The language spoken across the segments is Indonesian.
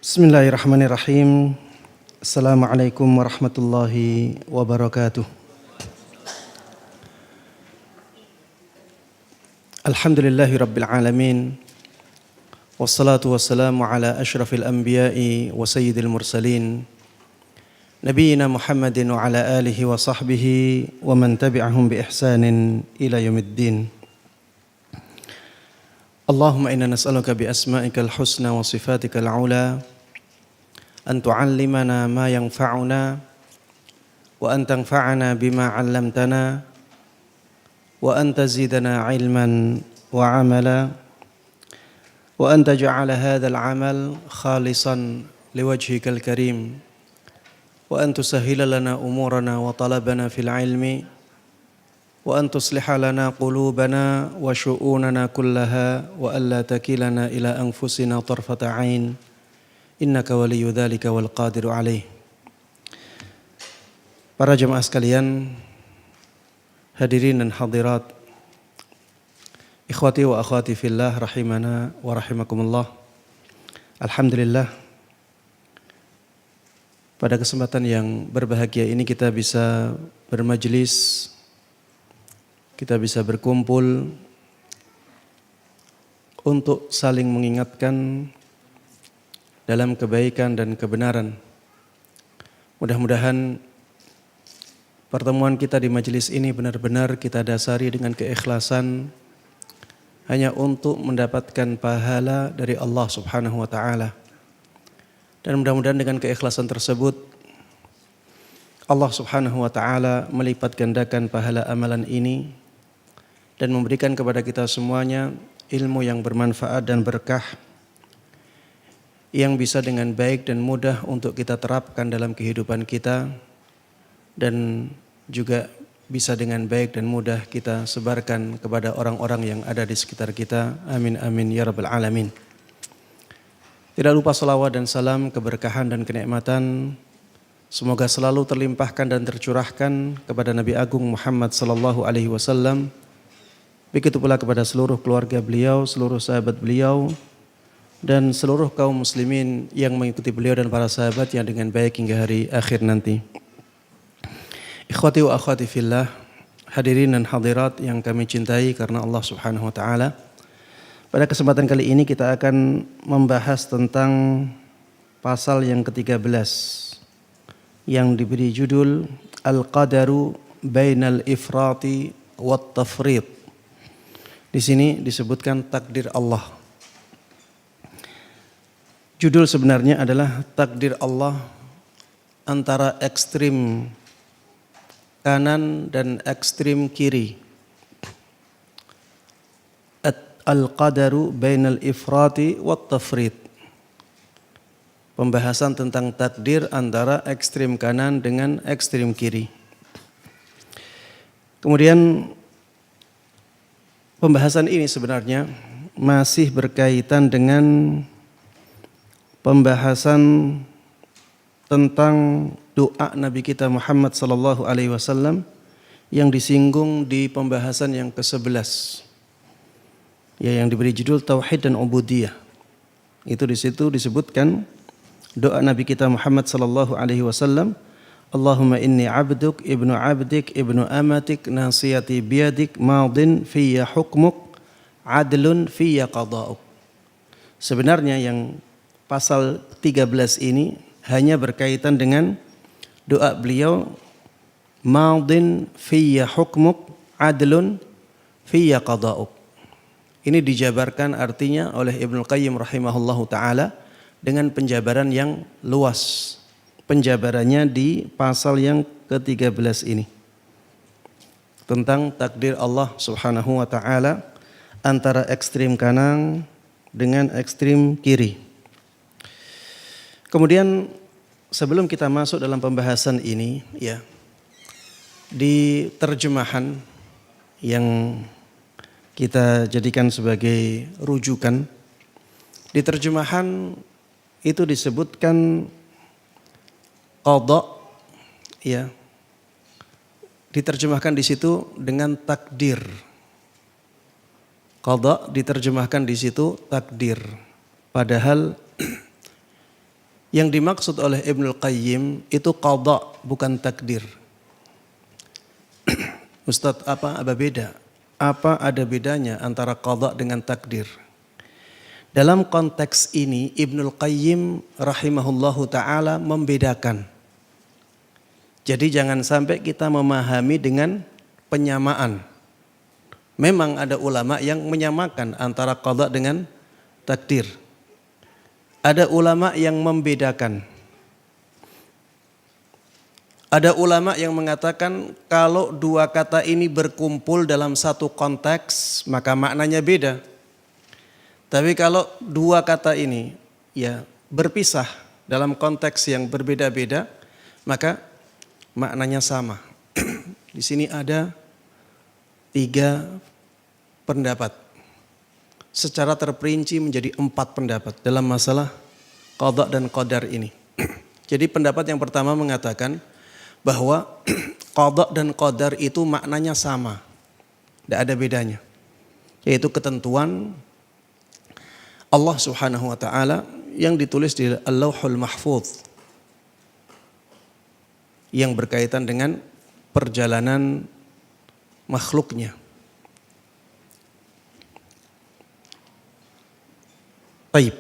Bismillahirrahmanirrahim. Assalamualaikum warahmatullahi wabarakatuh. Alhamdulillahi rabbil alamin. Wassalatu wassalamu ala ashrafil anbiya'i wa sayyidil mursalin. Nabiyyina Muhammadin wa ala alihi wa sahbihi wa man tabi'ahum bi ihsanin ila yaumiddin. Allahumma inna nas'aluka bi asma'ikal husna wa sifatikal ula an tu'allimana ma yanfa'una wa an tanfa'ana bima 'allamtana wa an tazidana 'ilman wa 'amala wa an taj'ala hadzal 'amal khalisan liwajhikal karim wa an tusahhila lana umurana wa talabana fil 'ilmi wa an tusliha lana qulubana wa syu'unana kullaha wa alla takilana ila anfusina tarfata 'ain innaka waliyyu dzalika wal qadiru alaih. Para jemaah sekalian, hadirin dan hadirat, ikhwati wa akhwati fillah rahimana wa rahimakumullah. Alhamdulillah, pada kesempatan yang berbahagia ini kita bisa bermajlis, kita bisa berkumpul untuk saling mengingatkan dalam kebaikan dan kebenaran. Mudah-mudahan pertemuan kita di majelis ini benar-benar kita dasari dengan keikhlasan hanya untuk mendapatkan pahala dari Allah Subhanahu wa taala. Dan mudah-mudahan dengan keikhlasan tersebut Allah Subhanahu wa taala melipat gandakan pahala amalan ini dan memberikan kepada kita semuanya ilmu yang bermanfaat dan berkah yang bisa dengan baik dan mudah untuk kita terapkan dalam kehidupan kita dan juga bisa dengan baik dan mudah kita sebarkan kepada orang-orang yang ada di sekitar kita. Amin amin ya rabbal alamin. Tidak lupa salawat dan salam, keberkahan dan kenikmatan semoga selalu terlimpahkan dan tercurahkan kepada Nabi Agung Muhammad sallallahu alaihi wasallam. Begitu pula kepada seluruh keluarga beliau, seluruh sahabat beliau, dan seluruh kaum muslimin yang mengikuti beliau dan para sahabat yang dengan baik hingga hari akhir nanti. Ikhwati wa akhwati fillah, hadirin dan hadirat yang kami cintai karena Allah Subhanahu wa taala. Pada kesempatan kali ini kita akan membahas tentang pasal yang ke-13 yang diberi judul Al-Qadaru Bainal Ifrati wat Tafrid. Di sini disebutkan takdir Allah. Judul sebenarnya adalah takdir Allah antara ekstrim kanan dan ekstrim kiri. Al-Qadaru Bainal Ifrati wat Tafrid. Pembahasan tentang takdir antara ekstrim kanan dengan ekstrim kiri. Kemudian pembahasan ini sebenarnya masih berkaitan dengan pembahasan tentang doa Nabi kita Muhammad sallallahu alaihi wasallam yang disinggung di pembahasan yang ke-11. Ya, yang diberi judul Tauhid dan Ubudiyah. Itu di situ disebutkan doa Nabi kita Muhammad sallallahu alaihi wasallam, Allahumma inni abduk ibnu abdik ibnu amatik nasiyati biyadik madin fiyya hukmuk adlun fiyya qada'uk. Sebenarnya yang pasal 13 ini hanya berkaitan dengan doa beliau madin fiyya hukmuk adlun fiyya qada'uk. Ini dijabarkan artinya oleh Ibnu Qayyim rahimahullahu ta'ala dengan penjabaran yang luas. Penjabarannya di pasal yang ke-13 ini. Tentang takdir Allah Subhanahu wa ta'ala antara ekstrim kanan dengan ekstrim kiri. Kemudian sebelum kita masuk dalam pembahasan ini, ya, di terjemahan yang kita jadikan sebagai rujukan, di terjemahan itu disebutkan qada, ya, diterjemahkan di situ dengan takdir. Qada diterjemahkan di situ takdir. Padahal Yang dimaksud oleh Ibnul Qayyim itu qada, bukan takdir. Ustadz, apa beda? Apa ada bedanya antara qada dengan takdir? Dalam konteks ini Ibnul Qayyim rahimahullahu ta'ala membedakan. Jadi jangan sampai kita memahami dengan penyamaan. Memang ada ulama yang menyamakan antara qada dengan takdir. Ada ulama yang membedakan. Ada ulama yang mengatakan kalau dua kata ini berkumpul dalam satu konteks maka maknanya beda. Tapi kalau dua kata ini ya berpisah dalam konteks yang berbeda-beda maka maknanya sama. Di sini ada 3 pendapat. Secara terperinci menjadi 4 pendapat dalam masalah qada dan qadar ini. Jadi pendapat yang pertama mengatakan bahwa qada dan qadar itu maknanya sama. Tidak ada bedanya. Yaitu ketentuan Allah Subhanahu wa taala yang ditulis di Al-Lauhul Mahfuz yang berkaitan dengan perjalanan makhluknya. Baik.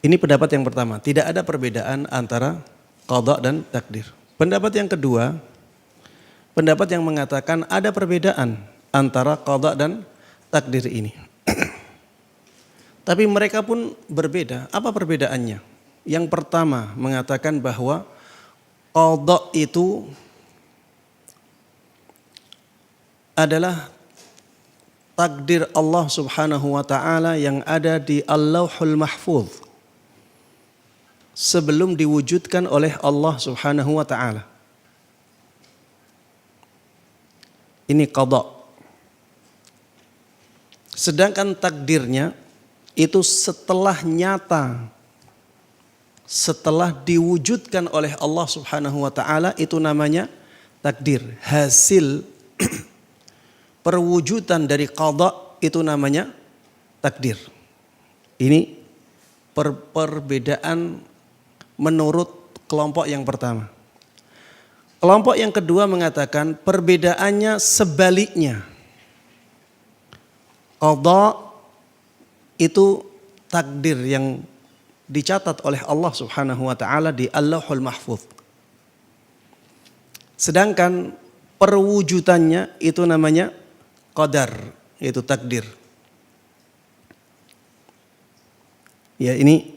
Ini pendapat yang pertama, tidak ada perbedaan antara qada dan takdir. Pendapat yang kedua, pendapat yang mengatakan ada perbedaan antara qada dan takdir ini. Tapi mereka pun berbeda. Apa perbedaannya? Yang pertama mengatakan bahwa qada itu adalah takdir Allah Subhanahu wa taala yang ada di Al-Lauhul Mahfuz sebelum diwujudkan oleh Allah Subhanahu wa taala. Ini qada. Sedangkan takdirnya itu setelah nyata, setelah diwujudkan oleh Allah Subhanahu wa taala, itu namanya takdir. Hasil perwujudan dari qada itu namanya takdir. Ini perbedaan menurut kelompok yang pertama. Kelompok yang kedua mengatakan perbedaannya sebaliknya. Qada itu takdir yang dicatat oleh Allah Subhanahu wa taala di Al-Lauhul Mahfuz. Sedangkan perwujudannya itu namanya qadar, yaitu takdir. Ya, ini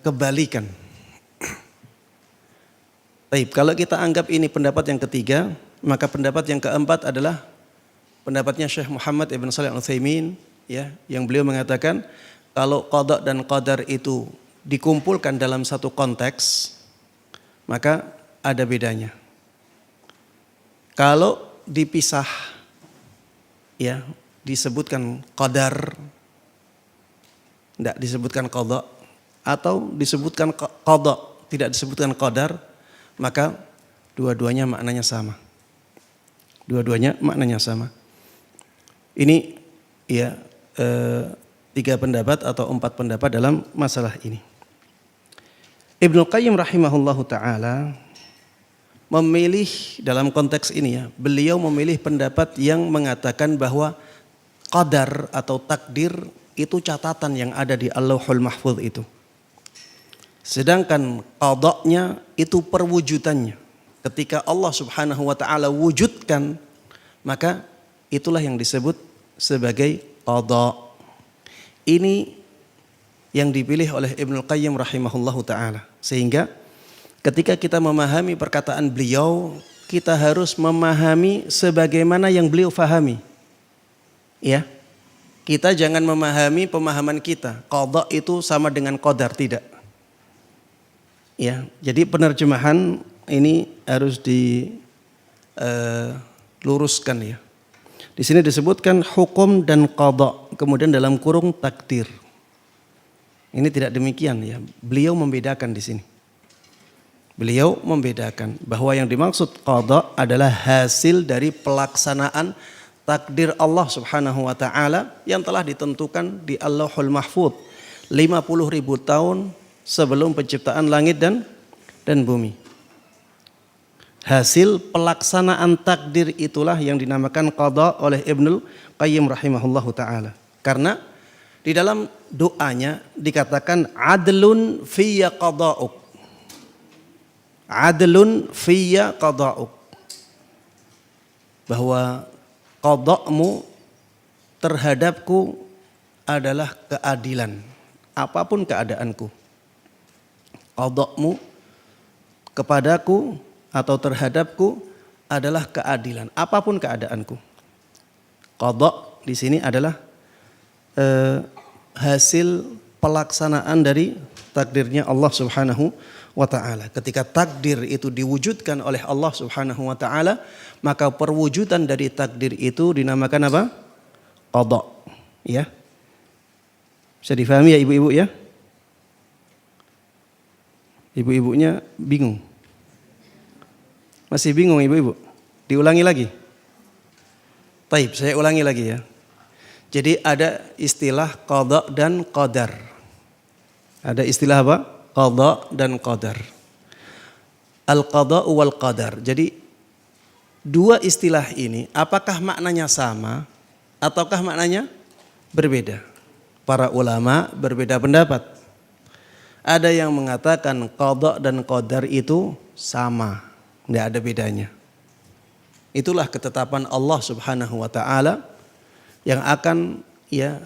kebalikan. Baik, kalau kita anggap ini pendapat yang ketiga, maka pendapat yang keempat adalah pendapatnya Syekh Muhammad Ibn Shalih Al-Utsaimin, ya, yang beliau mengatakan kalau qada dan qadar itu dikumpulkan dalam satu konteks, maka ada bedanya. Kalau dipisah, ya, disebutkan qadar, tidak disebutkan qada, atau disebutkan qada, tidak disebutkan qadar, maka dua-duanya maknanya sama. Dua-duanya maknanya sama. Ini ya 3 pendapat atau 4 pendapat dalam masalah ini. Ibnu Qayyim rahimahullahu ta'ala memilih dalam konteks ini, ya, beliau memilih pendapat yang mengatakan bahwa qadar atau takdir itu catatan yang ada di Al-Lauhul Mahfuz itu. Sedangkan qadanya itu perwujudannya. Ketika Allah Subhanahu wa taala wujudkan, maka itulah yang disebut sebagai qada. Ini yang dipilih oleh Ibnu Qayyim rahimahullahu ta'ala. Sehingga ketika kita memahami perkataan beliau, kita harus memahami sebagaimana yang beliau fahami. Ya. Kita jangan memahami pemahaman kita. Qada itu sama dengan qadar, tidak. Ya, jadi penerjemahan ini harus diluruskan, ya. Di sini disebutkan hukum dan qada, kemudian dalam kurung takdir. Ini tidak demikian, ya. Beliau membedakan di sini. Beliau membedakan bahwa yang dimaksud qada adalah hasil dari pelaksanaan takdir Allah Subhanahu wa taala yang telah ditentukan di Al-Lauhul Mahfuz. 50.000 tahun sebelum penciptaan langit dan bumi. Hasil pelaksanaan takdir itulah yang dinamakan qada oleh Ibnul Qayyim rahimahullahu ta'ala. Karena di dalam doanya dikatakan adlun fiyya qada'uk. Adlun fiyya qada'uk. Bahwa qada'mu terhadapku adalah keadilan. Apapun keadaanku. Qada'mu kepadaku atau terhadapku adalah keadilan. Apapun keadaanku. Qada di sini adalah hasil pelaksanaan dari takdirnya Allah Subhanahu wa ta'ala. Ketika takdir itu diwujudkan oleh Allah Subhanahu wa ta'ala, maka perwujudan dari takdir itu dinamakan apa? Qada. Ya. Bisa difahami ya ibu-ibu ya? Ibu-ibunya bingung. Masih bingung ibu-ibu? Diulangi lagi. Taib, saya ulangi lagi ya. Jadi ada istilah qada dan qadar. Ada istilah apa? Qada dan qadar. Al-qada wal qadar. Jadi dua istilah ini apakah maknanya sama ataukah maknanya berbeda? Para ulama berbeda pendapat. Ada yang mengatakan qada dan qadar itu sama. Tidak ada bedanya. Itulah ketetapan Allah Subhanahu wa ta'ala yang akan ya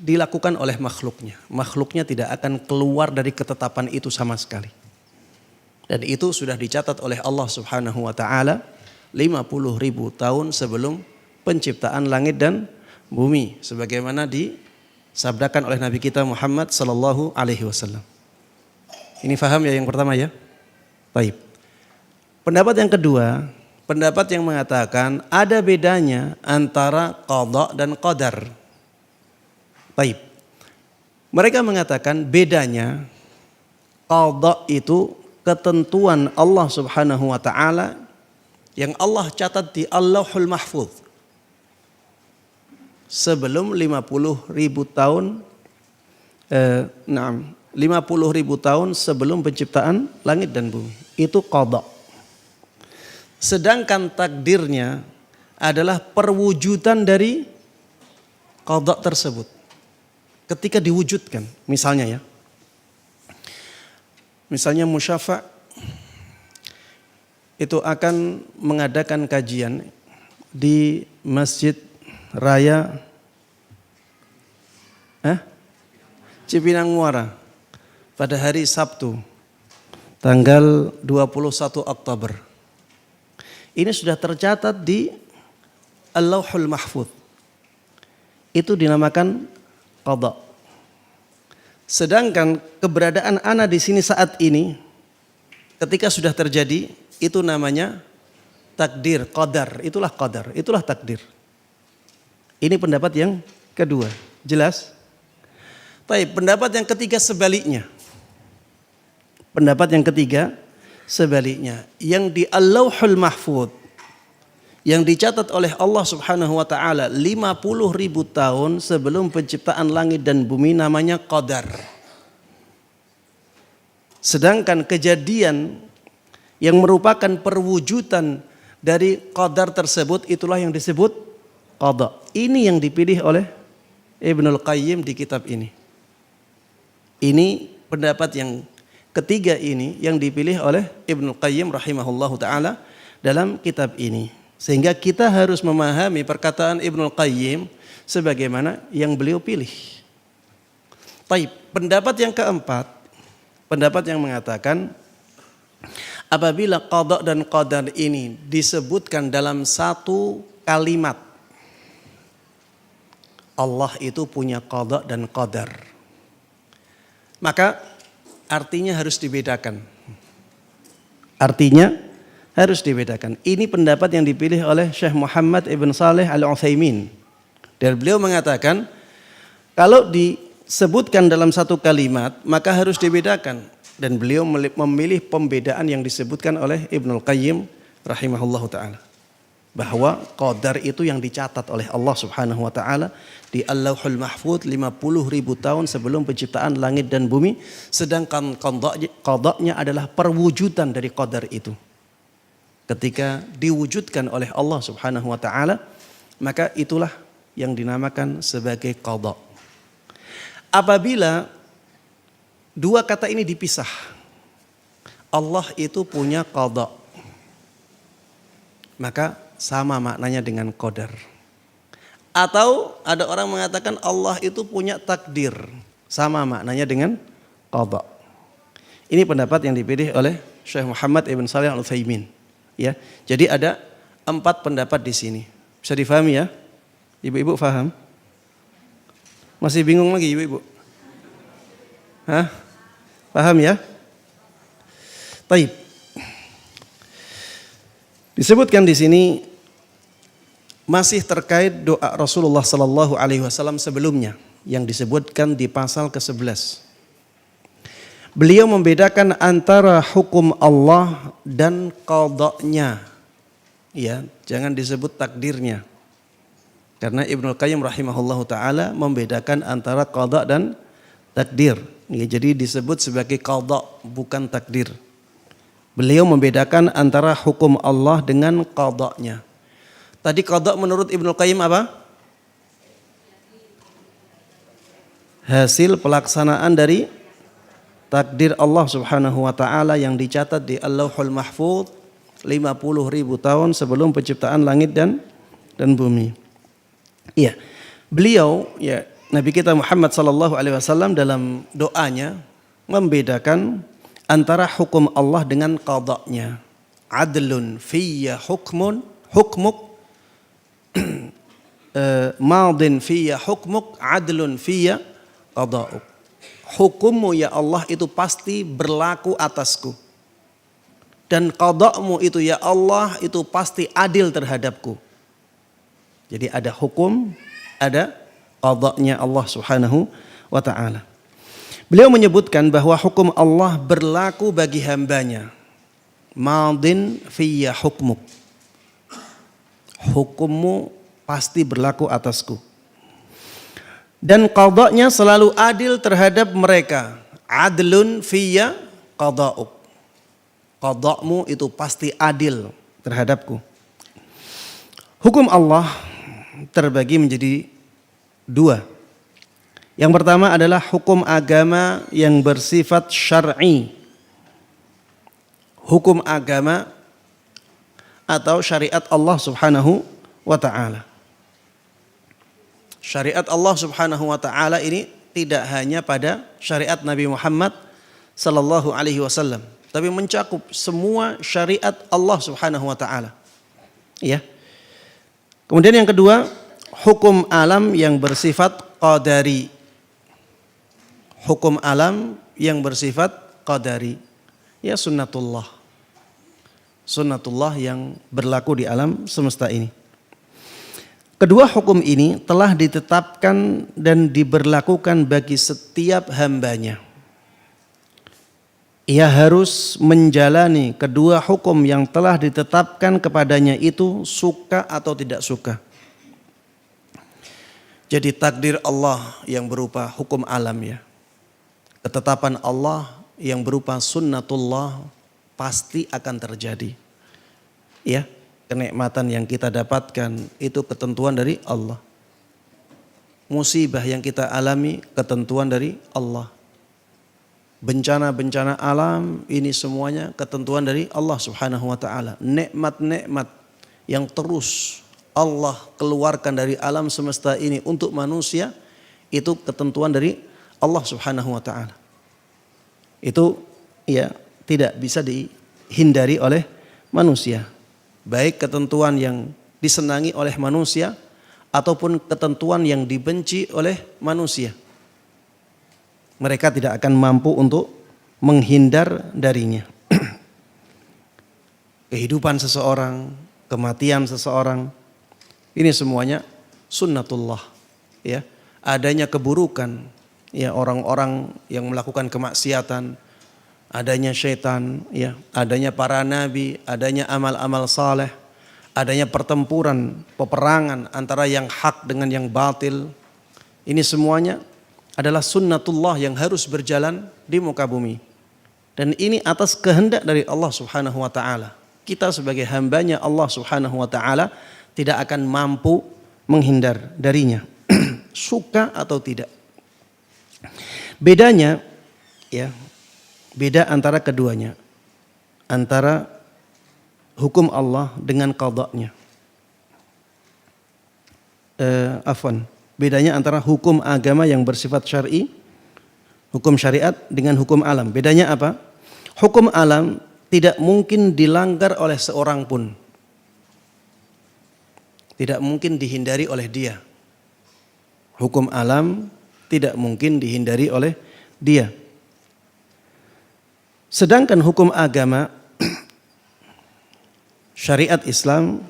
dilakukan oleh makhluknya. Makhluknya tidak akan keluar dari ketetapan itu sama sekali. Dan itu sudah dicatat oleh Allah Subhanahu wa ta'ala 50.000 tahun sebelum penciptaan langit dan bumi. Sebagaimana disabdakan oleh Nabi kita Muhammad sallallahu alaihi wasallam. Ini faham ya yang pertama ya? Baik. Pendapat yang kedua, pendapat yang mengatakan ada bedanya antara qada dan qadar. Baik. Mereka mengatakan bedanya qada itu ketentuan Allah Subhanahu wa ta'ala yang Allah catat di Allahul Mahfuz. Sebelum 50.000 tahun 50.000 tahun sebelum penciptaan langit dan bumi. Itu qada. Sedangkan takdirnya adalah perwujudan dari qada tersebut. Ketika diwujudkan, misalnya ya. Misalnya musyafa' itu akan mengadakan kajian di Masjid Raya Cipinang Muara pada hari Sabtu tanggal 21 Oktober. Ini sudah tercatat di Al-Lauhul Mahfuz. Itu dinamakan qada. Sedangkan keberadaan ana di sini saat ini ketika sudah terjadi itu namanya takdir, qadar. Itulah qadar, itulah takdir. Ini pendapat yang kedua. Jelas? Baik, pendapat yang ketiga sebaliknya. Pendapat yang ketiga sebaliknya, yang di Al-Lauhul Mahfuz yang dicatat oleh Allah Subhanahu wa ta'ala 50.000 tahun sebelum penciptaan langit dan bumi namanya qadar. Sedangkan kejadian yang merupakan perwujudan dari qadar tersebut itulah yang disebut qada. Ini yang dipilih oleh Ibnul Qayyim di kitab ini. Ini pendapat yang ketiga ini yang dipilih oleh Ibnul Qayyim rahimahullahu ta'ala dalam kitab ini. Sehingga kita harus memahami perkataan Ibnul Qayyim sebagaimana yang beliau pilih. Baik, pendapat yang keempat, pendapat yang mengatakan apabila qada dan qadar ini disebutkan dalam satu kalimat, Allah itu punya qada dan qadar, maka artinya harus dibedakan. Artinya harus dibedakan. Ini pendapat yang dipilih oleh Syekh Muhammad Ibn Saleh Al-Utsaimin. Dan beliau mengatakan kalau disebutkan dalam satu kalimat maka harus dibedakan. Dan beliau memilih pembedaan yang disebutkan oleh Ibnul Qayyim rahimahullahu ta'ala. bahwa qadar itu yang dicatat oleh Allah Subhanahu wa taala di Al-Lauhul Mahfuz 50.000 tahun sebelum penciptaan langit dan bumi, sedangkan qadanya adalah perwujudan dari qadar itu. Ketika diwujudkan oleh Allah Subhanahu wa taala, maka itulah yang dinamakan sebagai qada. Apabila dua kata ini dipisah, Allah itu punya qada, maka sama maknanya dengan qadar. Atau ada orang mengatakan Allah itu punya takdir, sama maknanya dengan qada. Ini pendapat yang dipilih oleh Syekh Muhammad Ibn Shalih Al-Utsaimin. Ya, jadi ada 4 pendapat di sini. Bisa difahami ya? Ibu-ibu paham? Masih bingung lagi ibu-ibu? Hah? Paham ya? Taib. Disebutkan di sini masih terkait doa Rasulullah sallallahu alaihi wasallam sebelumnya yang disebutkan di pasal ke-11. Beliau membedakan antara hukum Allah dan qadanya. Ya, jangan disebut takdirnya. Karena Ibnu Qayyim rahimahullahu taala membedakan antara qada dan takdir. Ya, jadi disebut sebagai qada bukan takdir. Beliau membedakan antara hukum Allah dengan qadanya. Tadi qada menurut Ibnu Qayyim apa? Hasil pelaksanaan dari takdir Allah Subhanahu wa taala yang dicatat di Al-Lauhul Mahfuz 50.000 tahun sebelum penciptaan langit dan bumi. Iya. Beliau ya Nabi kita Muhammad sallallahu alaihi wasallam dalam doanya membedakan antara hukum Allah dengan qadanya. Adlun fiyya hukmuk madin fiyya hukmuk adlun fiyya qada'uk. Hukummu ya Allah itu pasti berlaku atasku. Dan qada'mu itu ya Allah itu pasti adil terhadapku. Jadi ada hukum, ada qada'nya Allah Subhanahu wa ta'ala. Beliau menyebutkan bahwa hukum Allah berlaku bagi hambanya. Madin fiyya hukmuk. Hukummu pasti berlaku atasku. Dan qada'nya selalu adil terhadap mereka. Adlun fiyya qada'uk. Qada'mu itu pasti adil terhadapku. Hukum Allah terbagi menjadi 2. Yang pertama adalah hukum agama yang bersifat syar'i. Hukum agama atau syariat Allah Subhanahu wa ta'ala. Syariat Allah Subhanahu wa ta'ala ini tidak hanya pada syariat Nabi Muhammad sallallahu alaihi wasallam, tapi mencakup semua syariat Allah Subhanahu wa ta'ala. Ya. Kemudian yang kedua, hukum alam yang bersifat qadari. Hukum alam yang bersifat qadari. Ya sunnatullah. Sunnatullah yang berlaku di alam semesta ini. Kedua hukum ini telah ditetapkan dan diberlakukan bagi setiap hambanya. Ia harus menjalani kedua hukum yang telah ditetapkan kepadanya itu suka atau tidak suka. Jadi takdir Allah yang berupa hukum alam ya. Ketetapan Allah yang berupa sunnatullah pasti akan terjadi. Ya. Kenikmatan yang kita dapatkan itu ketentuan dari Allah. Musibah yang kita alami ketentuan dari Allah. Bencana-bencana alam ini semuanya ketentuan dari Allah Subhanahu wa ta'ala. Nikmat-nikmat yang terus Allah keluarkan dari alam semesta ini untuk manusia itu ketentuan dari Allah Subhanahu wa ta'ala. Itu ya tidak bisa dihindari oleh manusia. Baik ketentuan yang disenangi oleh manusia ataupun ketentuan yang dibenci oleh manusia. Mereka tidak akan mampu untuk menghindar darinya. Kehidupan seseorang, kematian seseorang, ini semuanya sunnatullah. Ya, adanya keburukan, ya orang-orang yang melakukan kemaksiatan, adanya syaitan, ya, adanya para nabi, adanya amal-amal saleh, adanya pertempuran, peperangan antara yang hak dengan yang batil. Ini semuanya adalah sunnatullah yang harus berjalan di muka bumi. Dan ini atas kehendak dari Allah Subhanahu wa taala. Kita sebagai hambanya Allah Subhanahu wa taala tidak akan mampu menghindar darinya. Suka atau tidak. Bedanya ya, beda antara keduanya. Antara hukum Allah dengan qadanya. Bedanya antara hukum agama yang bersifat syar'i, hukum syariat dengan hukum alam. Bedanya apa? Hukum alam tidak mungkin dilanggar oleh seorang pun. Tidak mungkin dihindari oleh dia. Hukum alam tidak mungkin dihindari oleh dia. Sedangkan hukum agama, syariat Islam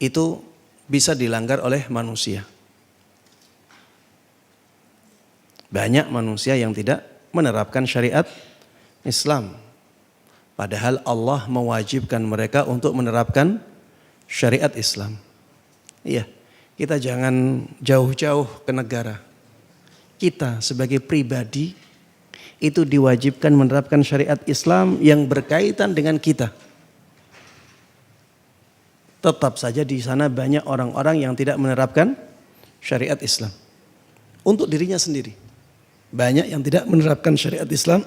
itu bisa dilanggar oleh manusia. Banyak manusia yang tidak menerapkan syariat Islam. Padahal Allah mewajibkan mereka untuk menerapkan syariat Islam. Iya, kita jangan jauh-jauh ke negara. Kita sebagai pribadi itu diwajibkan menerapkan syariat Islam yang berkaitan dengan kita. Tetap saja di sana banyak orang-orang yang tidak menerapkan syariat Islam untuk dirinya sendiri. Banyak yang tidak menerapkan syariat Islam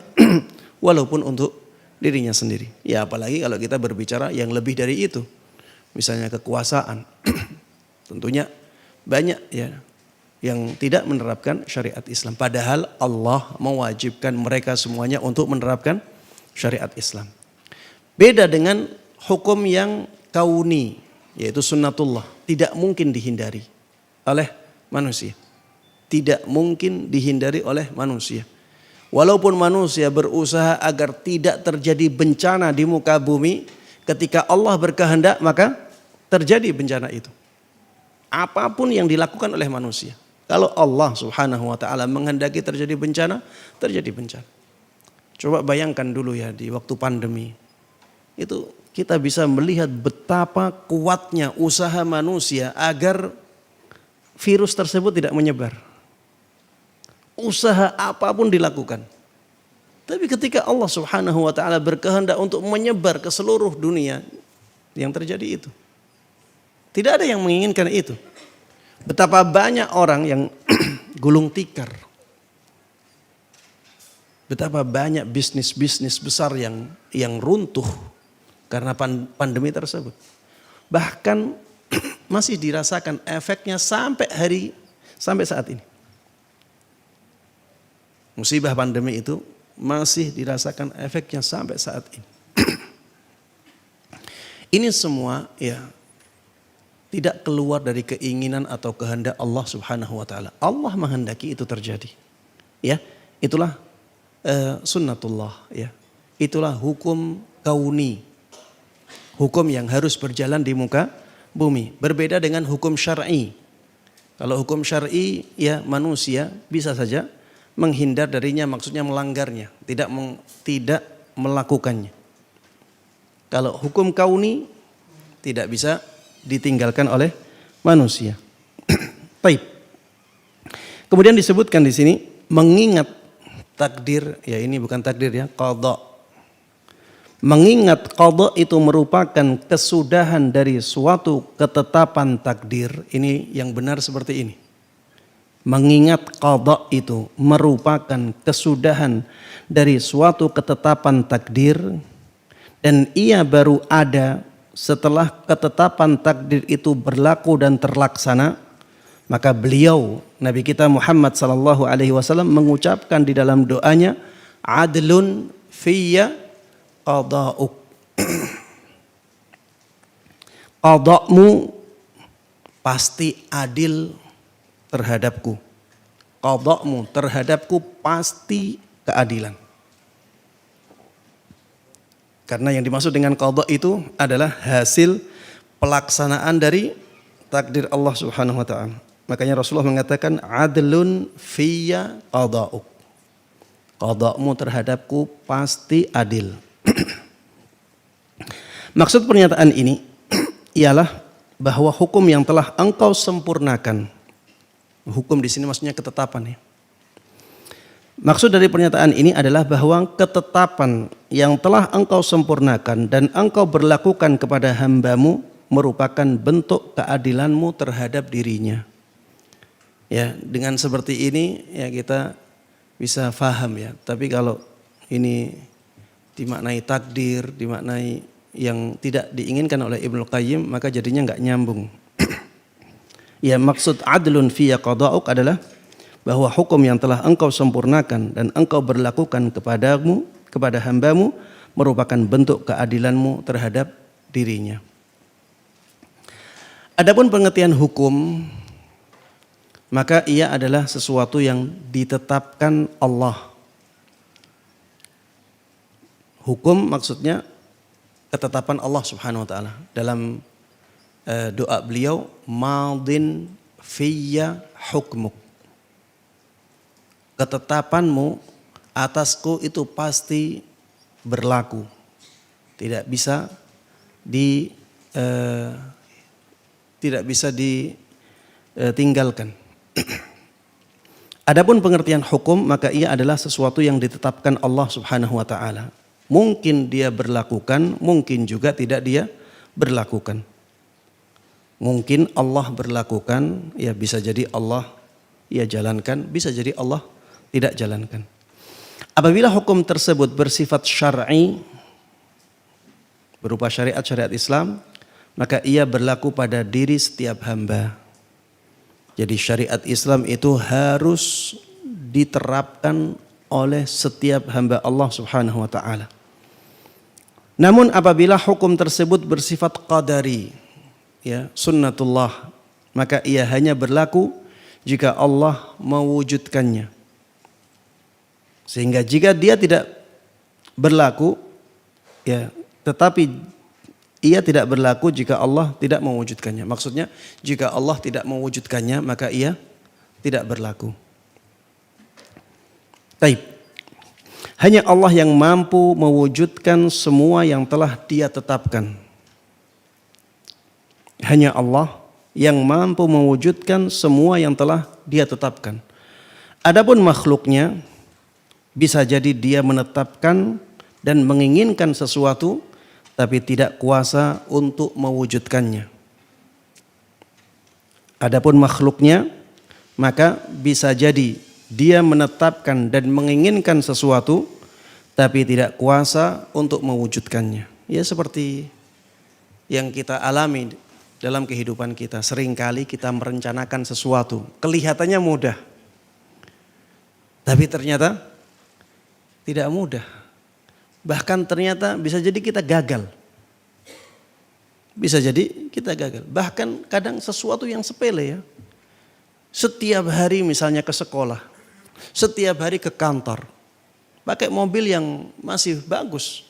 walaupun untuk dirinya sendiri. Ya apalagi kalau kita berbicara yang lebih dari itu. Misalnya kekuasaan. Tentunya banyak ya yang tidak menerapkan syariat Islam. Padahal Allah mewajibkan mereka semuanya untuk menerapkan syariat Islam. Beda dengan hukum yang kauni, yaitu sunnatullah. Tidak mungkin dihindari oleh manusia. Tidak mungkin dihindari oleh manusia. Walaupun manusia berusaha agar tidak terjadi bencana di muka bumi, ketika Allah berkehendak maka terjadi bencana itu. Apapun yang dilakukan oleh manusia. Kalau Allah Subhanahu wa taala menghendaki terjadi bencana, terjadi bencana. Coba bayangkan dulu ya di waktu pandemi. Itu kita bisa melihat betapa kuatnya usaha manusia agar virus tersebut tidak menyebar. Usaha apapun dilakukan. Tapi ketika Allah Subhanahu wa taala berkehendak untuk menyebar ke seluruh dunia, yang terjadi itu. Tidak ada yang menginginkan itu. Betapa banyak orang yang gulung tikar. Betapa banyak bisnis-bisnis besar yang runtuh karena pandemi tersebut. Bahkan masih dirasakan efeknya sampai saat ini. Musibah pandemi itu masih dirasakan efeknya sampai saat ini. Ini semua ya tidak keluar dari keinginan atau kehendak Allah Subhanahu wa taala. Allah menghendaki itu terjadi. Ya, itulah sunnatullah ya. Itulah hukum kauni. Hukum yang harus berjalan di muka bumi. Berbeda dengan hukum syar'i. Kalau hukum syar'i ya manusia bisa saja menghindar darinya, maksudnya melanggarnya, tidak melakukannya. Kalau hukum kauni tidak bisa ditinggalkan oleh manusia. Baik. Kemudian disebutkan di sini mengingat takdir, ya ini bukan takdir ya, qadha. Mengingat qadha itu merupakan kesudahan dari suatu ketetapan takdir. Ini yang benar seperti ini. Mengingat qadha itu merupakan kesudahan dari suatu ketetapan takdir dan ia baru ada setelah ketetapan takdir itu berlaku dan terlaksana, maka beliau Nabi kita Muhammad sallallahu alaihi wasallam mengucapkan di dalam doanya, adlun fiyya qada'uk. Qada'mu pasti adil terhadapku. Qada'mu terhadapku pasti keadilan. Karena yang dimaksud dengan qadha itu adalah hasil pelaksanaan dari takdir Allah Subhanahu wa taala. Makanya Rasulullah mengatakan adlun fiyya qada'uk. Qada'mu terhadapku pasti adil. Maksud pernyataan ini ialah bahwa hukum yang telah engkau sempurnakan. Hukum di sini maksudnya ketetapan ya. Maksud dari pernyataan ini adalah bahwa ketetapan yang telah engkau sempurnakan dan engkau berlakukan kepada hambamu merupakan bentuk keadilanmu terhadap dirinya. Ya, dengan seperti ini ya kita bisa faham ya. Tapi kalau ini dimaknai takdir, dimaknai yang tidak diinginkan oleh Ibnu Qayyim, maka jadinya nggak nyambung. Ya, maksud adlun fiyya qada'uk adalah bahwa hukum yang telah engkau sempurnakan dan engkau berlakukan kepada hambamu merupakan bentuk keadilanmu terhadap dirinya. Adapun pengertian hukum, maka ia adalah sesuatu yang ditetapkan Allah. Hukum maksudnya ketetapan Allah Subhanahu wa taala. Dalam doa beliau, madin fiyya hukmuk. Ketetapanmu atasku itu pasti berlaku. Tidak bisa ditinggalkan. Adapun pengertian hukum, maka ia adalah sesuatu yang ditetapkan Allah Subhanahu wa taala. Mungkin dia berlakukan, mungkin juga tidak dia berlakukan. Mungkin Allah berlakukan, ya bisa jadi Allah ya jalankan, bisa jadi Allah tidak jalankan. Apabila hukum tersebut bersifat syar'i, berupa syariat-syariat Islam, maka ia berlaku pada diri setiap hamba. Jadi syariat Islam itu harus diterapkan oleh setiap hamba Allah Subhanahu wa taala. Namun apabila hukum tersebut bersifat qadari, ya, sunnatullah, maka ia hanya berlaku jika Allah mewujudkannya. Sehingga jika dia tidak berlaku, ya, tetapi ia tidak berlaku jika Allah tidak mewujudkannya. Maksudnya jika Allah tidak mewujudkannya, maka ia tidak berlaku. Taib. Hanya Allah yang mampu mewujudkan semua yang telah Dia tetapkan. Hanya Allah yang mampu mewujudkan semua yang telah Dia tetapkan. Adapun makhluknya, bisa jadi dia menetapkan dan menginginkan sesuatu, tapi tidak kuasa untuk mewujudkannya. Adapun makhluknya, maka bisa jadi dia menetapkan dan menginginkan sesuatu, tapi tidak kuasa untuk mewujudkannya. Ya seperti yang kita alami dalam kehidupan kita. Seringkali kita merencanakan sesuatu, kelihatannya mudah, tapi ternyata tidak mudah. Bahkan ternyata bisa jadi kita gagal. Bisa jadi kita gagal. Bahkan kadang sesuatu yang sepele ya. Setiap hari misalnya ke sekolah. Setiap hari ke kantor. Pakai mobil yang masih bagus.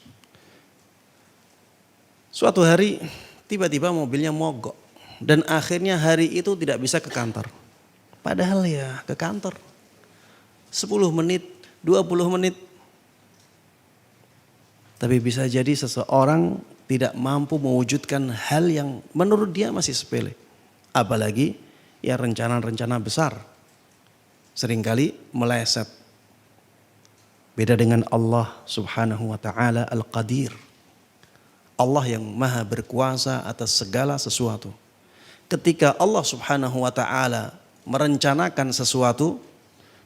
Suatu hari tiba-tiba mobilnya mogok. Dan akhirnya hari itu tidak bisa ke kantor. Padahal ya ke kantor 10 menit, 20 menit. Tapi bisa jadi seseorang tidak mampu mewujudkan hal yang menurut dia masih sepele. Apalagi ya rencana-rencana besar. Seringkali meleset. Beda dengan Allah Subhanahu wa taala Al-Qadir. Allah yang maha berkuasa atas segala sesuatu. Ketika Allah Subhanahu wa taala merencanakan sesuatu,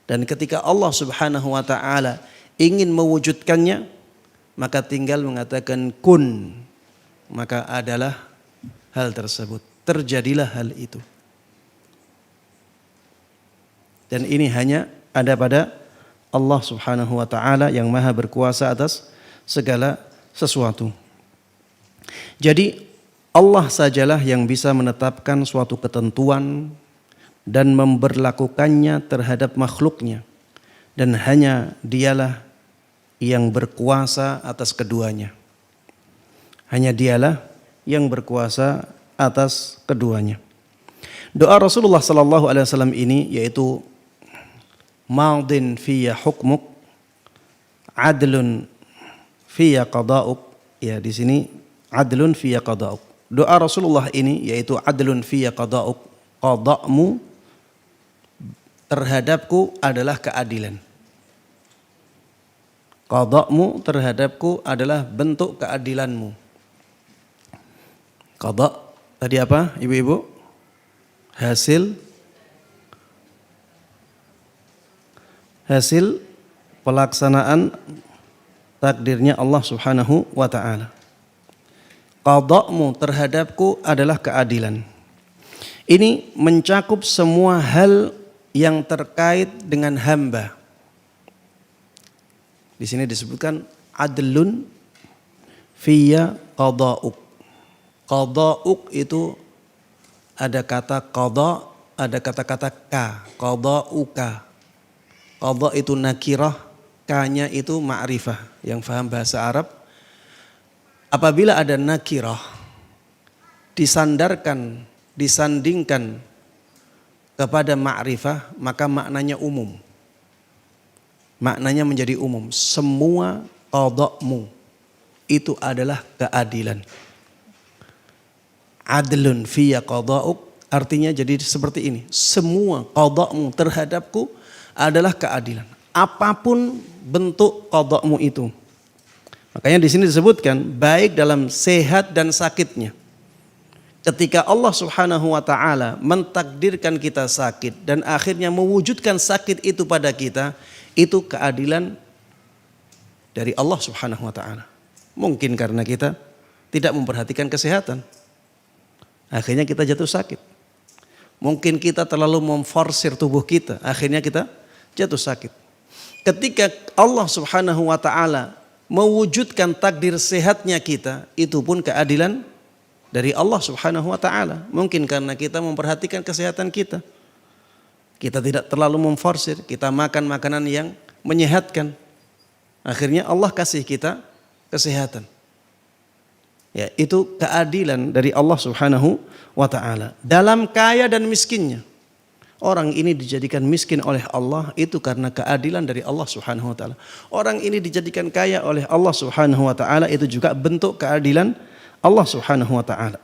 dan ketika Allah Subhanahu wa taala ingin mewujudkannya, maka tinggal mengatakan kun, maka adalah hal tersebut, terjadilah hal itu. Dan ini hanya ada pada Allah Subhanahu wa taala yang maha berkuasa atas segala sesuatu. Jadi Allah sajalah yang bisa menetapkan suatu ketentuan dan memberlakukannya terhadap makhluknya, dan hanya Dialah yang berkuasa atas keduanya. Hanya Dialah yang berkuasa atas keduanya. Doa Rasulullah sallallahu alaihi wasallam ini yaitu madin fiyya hukmuk, adlun fiyya qada'uk. Ya, di sini adlun fiyya qada'uk. Doa Rasulullah ini yaitu adlun fiyya qada'uk, qada'mu terhadapku adalah keadilan. Qada'mu terhadapku adalah bentuk keadilanmu. Qada' tadi apa ibu-ibu? Hasil pelaksanaan takdirnya Allah Subhanahu wa ta'ala. Qada'mu terhadapku adalah keadilan. Ini mencakup semua hal yang terkait dengan hamba. Di sini disebutkan adlun fiyya qada'uk. Qada'uk itu ada kata qada', ada kata-kata ka, qada'uka. Qada' itu nakirah, ka-nya itu ma'rifah. Yang paham bahasa Arab, apabila ada nakirah disandingkan kepada ma'rifah, maka maknanya umum. Maknanya menjadi umum. Semua qada'mu itu adalah keadilan. Adlun fiyya qada'uk artinya jadi seperti ini. Semua qada'mu terhadapku adalah keadilan. Apapun bentuk qada'mu itu. Makanya di sini disebutkan baik dalam sehat dan sakitnya. Ketika Allah Subhanahu wa ta'ala mentakdirkan kita sakit dan akhirnya mewujudkan sakit itu pada kita, itu keadilan dari Allah Subhanahu wa ta'ala. Mungkin karena kita tidak memperhatikan kesehatan, akhirnya kita jatuh sakit. Mungkin kita terlalu memforsir tubuh kita, akhirnya kita jatuh sakit. Ketika Allah Subhanahu wa ta'ala mewujudkan takdir sehatnya kita, itu pun keadilan dari Allah Subhanahu wa ta'ala. Mungkin karena kita memperhatikan kesehatan kita. Kita tidak terlalu memforsir, kita makan makanan yang menyehatkan. Akhirnya Allah kasih kita kesehatan. Ya, itu keadilan dari Allah Subhanahu wa ta'ala. Dalam kaya dan miskinnya. Orang ini dijadikan miskin oleh Allah itu karena keadilan dari Allah Subhanahu wa ta'ala. Orang ini dijadikan kaya oleh Allah Subhanahu wa ta'ala itu juga bentuk keadilan Allah Subhanahu wa ta'ala.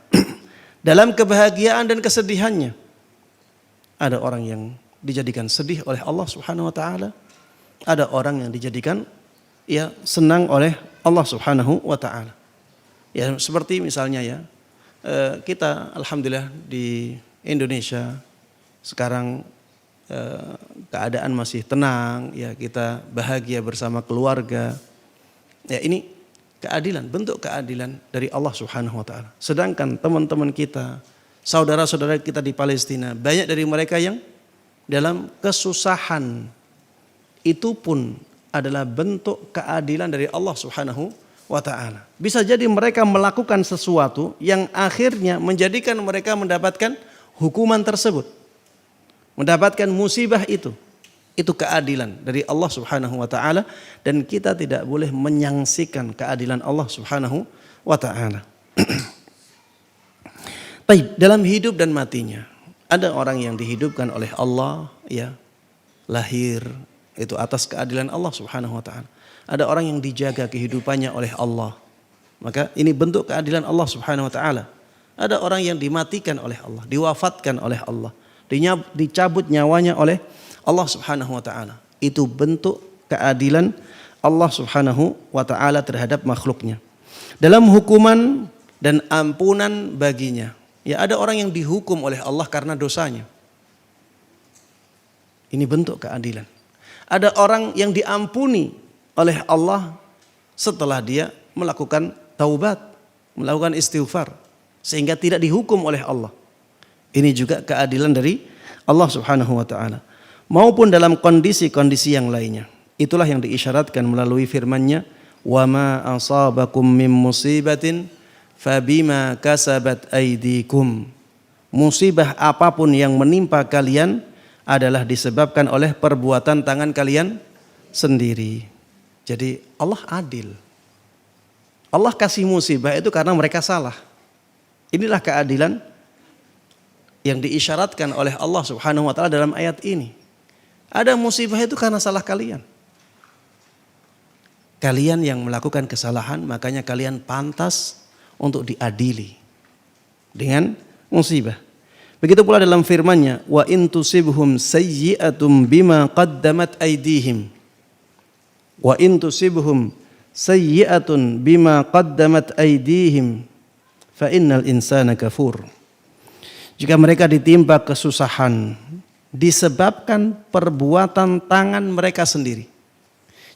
Dalam kebahagiaan dan kesedihannya. Ada orang yang dijadikan sedih oleh Allah Subhanahu wa ta'ala. Ada orang yang dijadikan ya senang oleh Allah Subhanahu wa ta'ala. Ya seperti misalnya ya, kita alhamdulillah di Indonesia sekarang keadaan masih tenang, ya kita bahagia bersama keluarga. Ya ini keadilan, bentuk keadilan dari Allah Subhanahu wa ta'ala. Sedangkan teman-teman kita, saudara-saudara kita di Palestina, banyak dari mereka yang dalam kesusahan. Itu pun adalah bentuk keadilan dari Allah Subhanahu wa ta'ala. Bisa jadi mereka melakukan sesuatu yang akhirnya menjadikan mereka mendapatkan hukuman tersebut. Mendapatkan musibah itu. Itu keadilan dari Allah Subhanahu wa ta'ala. Dan kita tidak boleh menyangsikan keadilan Allah Subhanahu wa ta'ala. Baik, dalam hidup dan matinya. Ada orang yang dihidupkan oleh Allah, ya, lahir itu atas keadilan Allah Subhanahu wa ta'ala. Ada orang yang dijaga kehidupannya oleh Allah. Maka ini bentuk keadilan Allah Subhanahu wa ta'ala. Ada orang yang dimatikan oleh Allah, diwafatkan oleh Allah, dicabut nyawanya oleh Allah Subhanahu wa ta'ala. Itu bentuk keadilan Allah Subhanahu wa ta'ala terhadap makhluknya. Dalam hukuman dan ampunan baginya. Ya ada orang yang dihukum oleh Allah karena dosanya. Ini bentuk keadilan. Ada orang yang diampuni oleh Allah setelah dia melakukan taubat, melakukan istighfar. Sehingga tidak dihukum oleh Allah. Ini juga keadilan dari Allah Subhanahu wa ta'ala. Maupun dalam kondisi-kondisi yang lainnya. Itulah yang diisyaratkan melalui firman-Nya, "Wa ma asabakum min musibatin fabima kasabat aydikum." Musibah apapun yang menimpa kalian adalah disebabkan oleh perbuatan tangan kalian sendiri. Jadi Allah adil. Allah kasih musibah itu karena mereka salah. Inilah keadilan yang diisyaratkan oleh Allah Subhanahu wa ta'ala dalam ayat ini. Ada musibah itu karena salah kalian. Kalian yang melakukan kesalahan, makanya kalian pantas untuk diadili. dengan musibah. Begitu pula dalam firman-Nya, wa in tusibhum sayyi'atum bima qaddamat aydihim. Wa in tusibhum sayyi'atun bima qaddamat aydihim fa innal insana kafur. Jika mereka ditimpa kesusahan disebabkan perbuatan tangan mereka sendiri.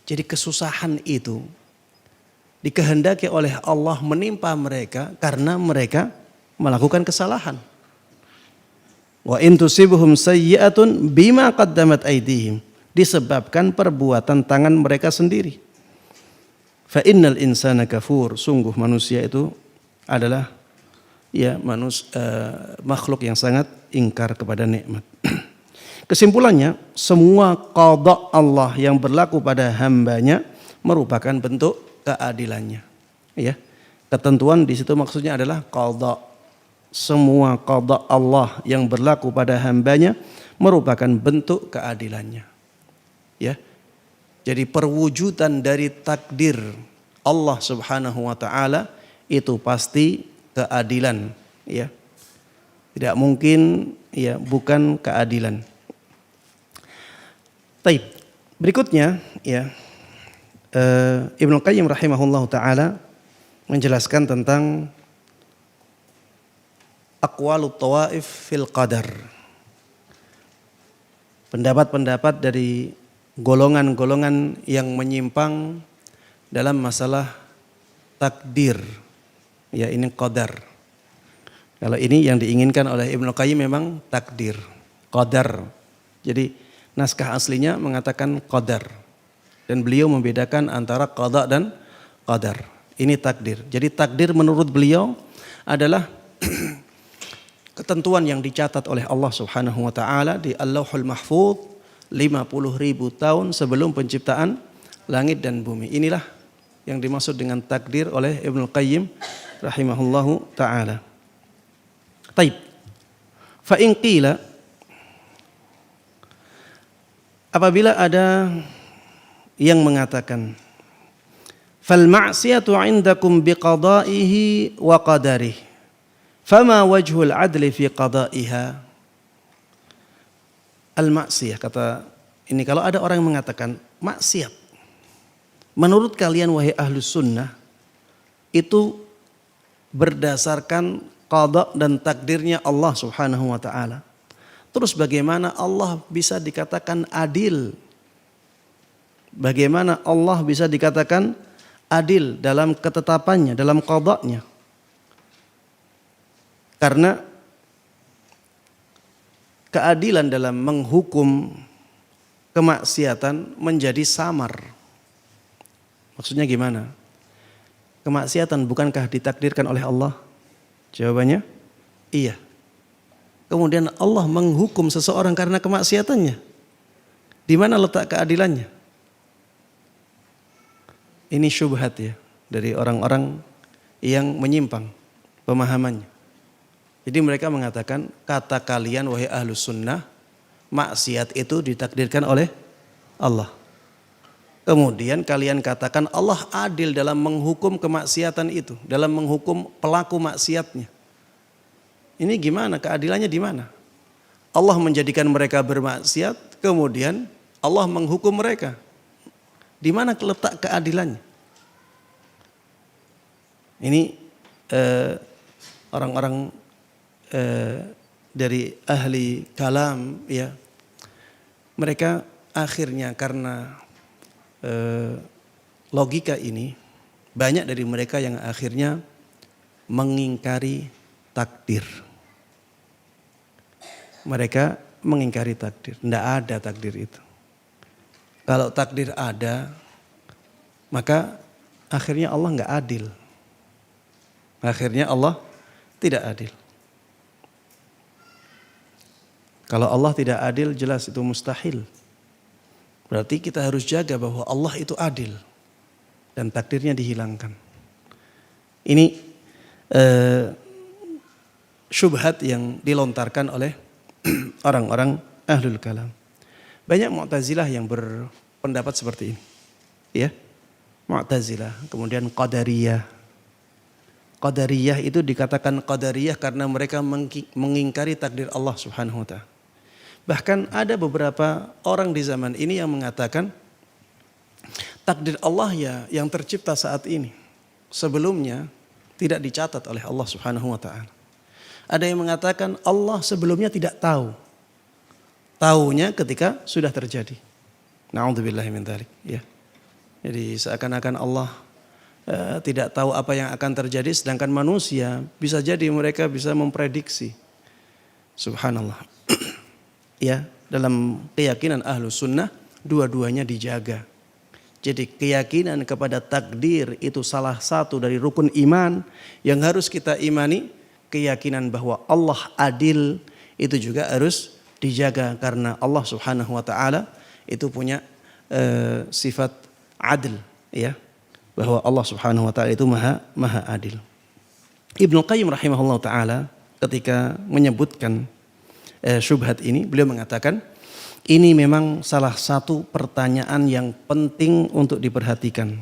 Jadi kesusahan itu dikehendaki oleh Allah menimpa mereka karena mereka melakukan kesalahan. Wa in tusibhum sayyi'atun bima qaddamat aydihim, disebabkan perbuatan tangan mereka sendiri. Fa innal insana kafur, sungguh manusia itu adalah makhluk yang sangat ingkar kepada nikmat. Kesimpulannya, semua qada Allah yang berlaku pada hambanya merupakan bentuk keadilannya. Ya. Ketentuan di situ maksudnya adalah qada. Semua qada Allah yang berlaku pada hambanya merupakan bentuk keadilannya. Ya. Jadi perwujudan dari takdir Allah Subhanahu wa taala itu pasti keadilan, ya. Tidak mungkin ya bukan keadilan. Baik. Berikutnya ya Ibnu Qayyim rahimahullahu taala menjelaskan tentang aqwalut tawaif fil qadar. Pendapat-pendapat dari golongan-golongan yang menyimpang dalam masalah takdir. Ya, ini qadar. Kalau ini yang diinginkan oleh Ibnu Qayyim memang takdir, qadar. Jadi naskah aslinya mengatakan qadar. Dan beliau membedakan antara qada dan qadar. Ini takdir. Jadi takdir menurut beliau adalah ketentuan yang dicatat oleh Allah Subhanahu wa taala di Al-Lauhul Mahfuz 50.000 tahun sebelum penciptaan langit dan bumi. Inilah yang dimaksud dengan takdir oleh Ibnu Qayyim rahimahullahu taala. Baik. Fa in qila, apabila ada yang mengatakan fal ma'siyatu 'indakum biqada'ihi wa qadarihi, fama wajhul adli fi qada'iha. Al-maksiyah, kata ini, kalau ada orang yang mengatakan maksiat, menurut kalian wahai ahlus sunnah itu berdasarkan qada dan takdirnya Allah Subhanahu wa taala. Terus bagaimana Allah bisa dikatakan adil? Bagaimana Allah bisa dikatakan adil dalam ketetapannya, dalam qadanya? Karena keadilan dalam menghukum kemaksiatan menjadi samar. Maksudnya gimana? Kemaksiatan bukankah ditakdirkan oleh Allah? Jawabannya, iya. Kemudian Allah menghukum seseorang karena kemaksiatannya. Di mana letak keadilannya? Ini syubhat ya dari orang-orang yang menyimpang pemahamannya. Jadi mereka mengatakan, kata kalian wahai ahlus sunnah, maksiat itu ditakdirkan oleh Allah. Kemudian kalian katakan Allah adil dalam menghukum kemaksiatan itu, dalam menghukum pelaku maksiatnya. Ini gimana? Keadilannya di mana? Allah menjadikan mereka bermaksiat, kemudian Allah menghukum mereka. Di mana letak keadilannya? Ini orang-orang dari ahli kalam, ya, mereka akhirnya karena logika ini, banyak dari mereka yang akhirnya mengingkari takdir. Mereka mengingkari takdir. Tidak ada takdir itu. Kalau takdir ada, maka akhirnya Allah nggak adil. Akhirnya Allah tidak adil. Kalau Allah tidak adil, jelas itu mustahil. Berarti kita harus jaga bahwa Allah itu adil dan takdirnya dihilangkan. Ini syubhat yang dilontarkan oleh orang-orang ahlul kalam. Banyak Mu'tazilah yang berpendapat seperti ini. Ya, Mu'tazilah, kemudian Qadariyah. Qadariyah itu dikatakan Qadariyah karena mereka mengingkari takdir Allah Subhanahu wa taala. Bahkan ada beberapa orang di zaman ini yang mengatakan takdir Allah ya yang tercipta saat ini. Sebelumnya tidak dicatat oleh Allah Subhanahu wa taala. Ada yang mengatakan Allah sebelumnya tidak tahu. Taunya ketika sudah terjadi. Na'udzubillahi min dzalik, ya. Jadi seakan-akan Allah tidak tahu apa yang akan terjadi, sedangkan manusia bisa jadi mereka bisa memprediksi. Subhanallah. Ya, dalam keyakinan Ahlus Sunnah dua-duanya dijaga. Jadi keyakinan kepada takdir itu salah satu dari rukun iman yang harus kita imani. Keyakinan bahwa Allah adil itu juga harus dijaga karena Allah Subhanahu wa taala itu punya sifat adil, ya. Bahwa Allah Subhanahu wa taala itu maha adil. Ibnu Qayyim rahimahullah taala ketika menyebutkan syubhat ini, beliau mengatakan ini memang salah satu pertanyaan yang penting untuk diperhatikan.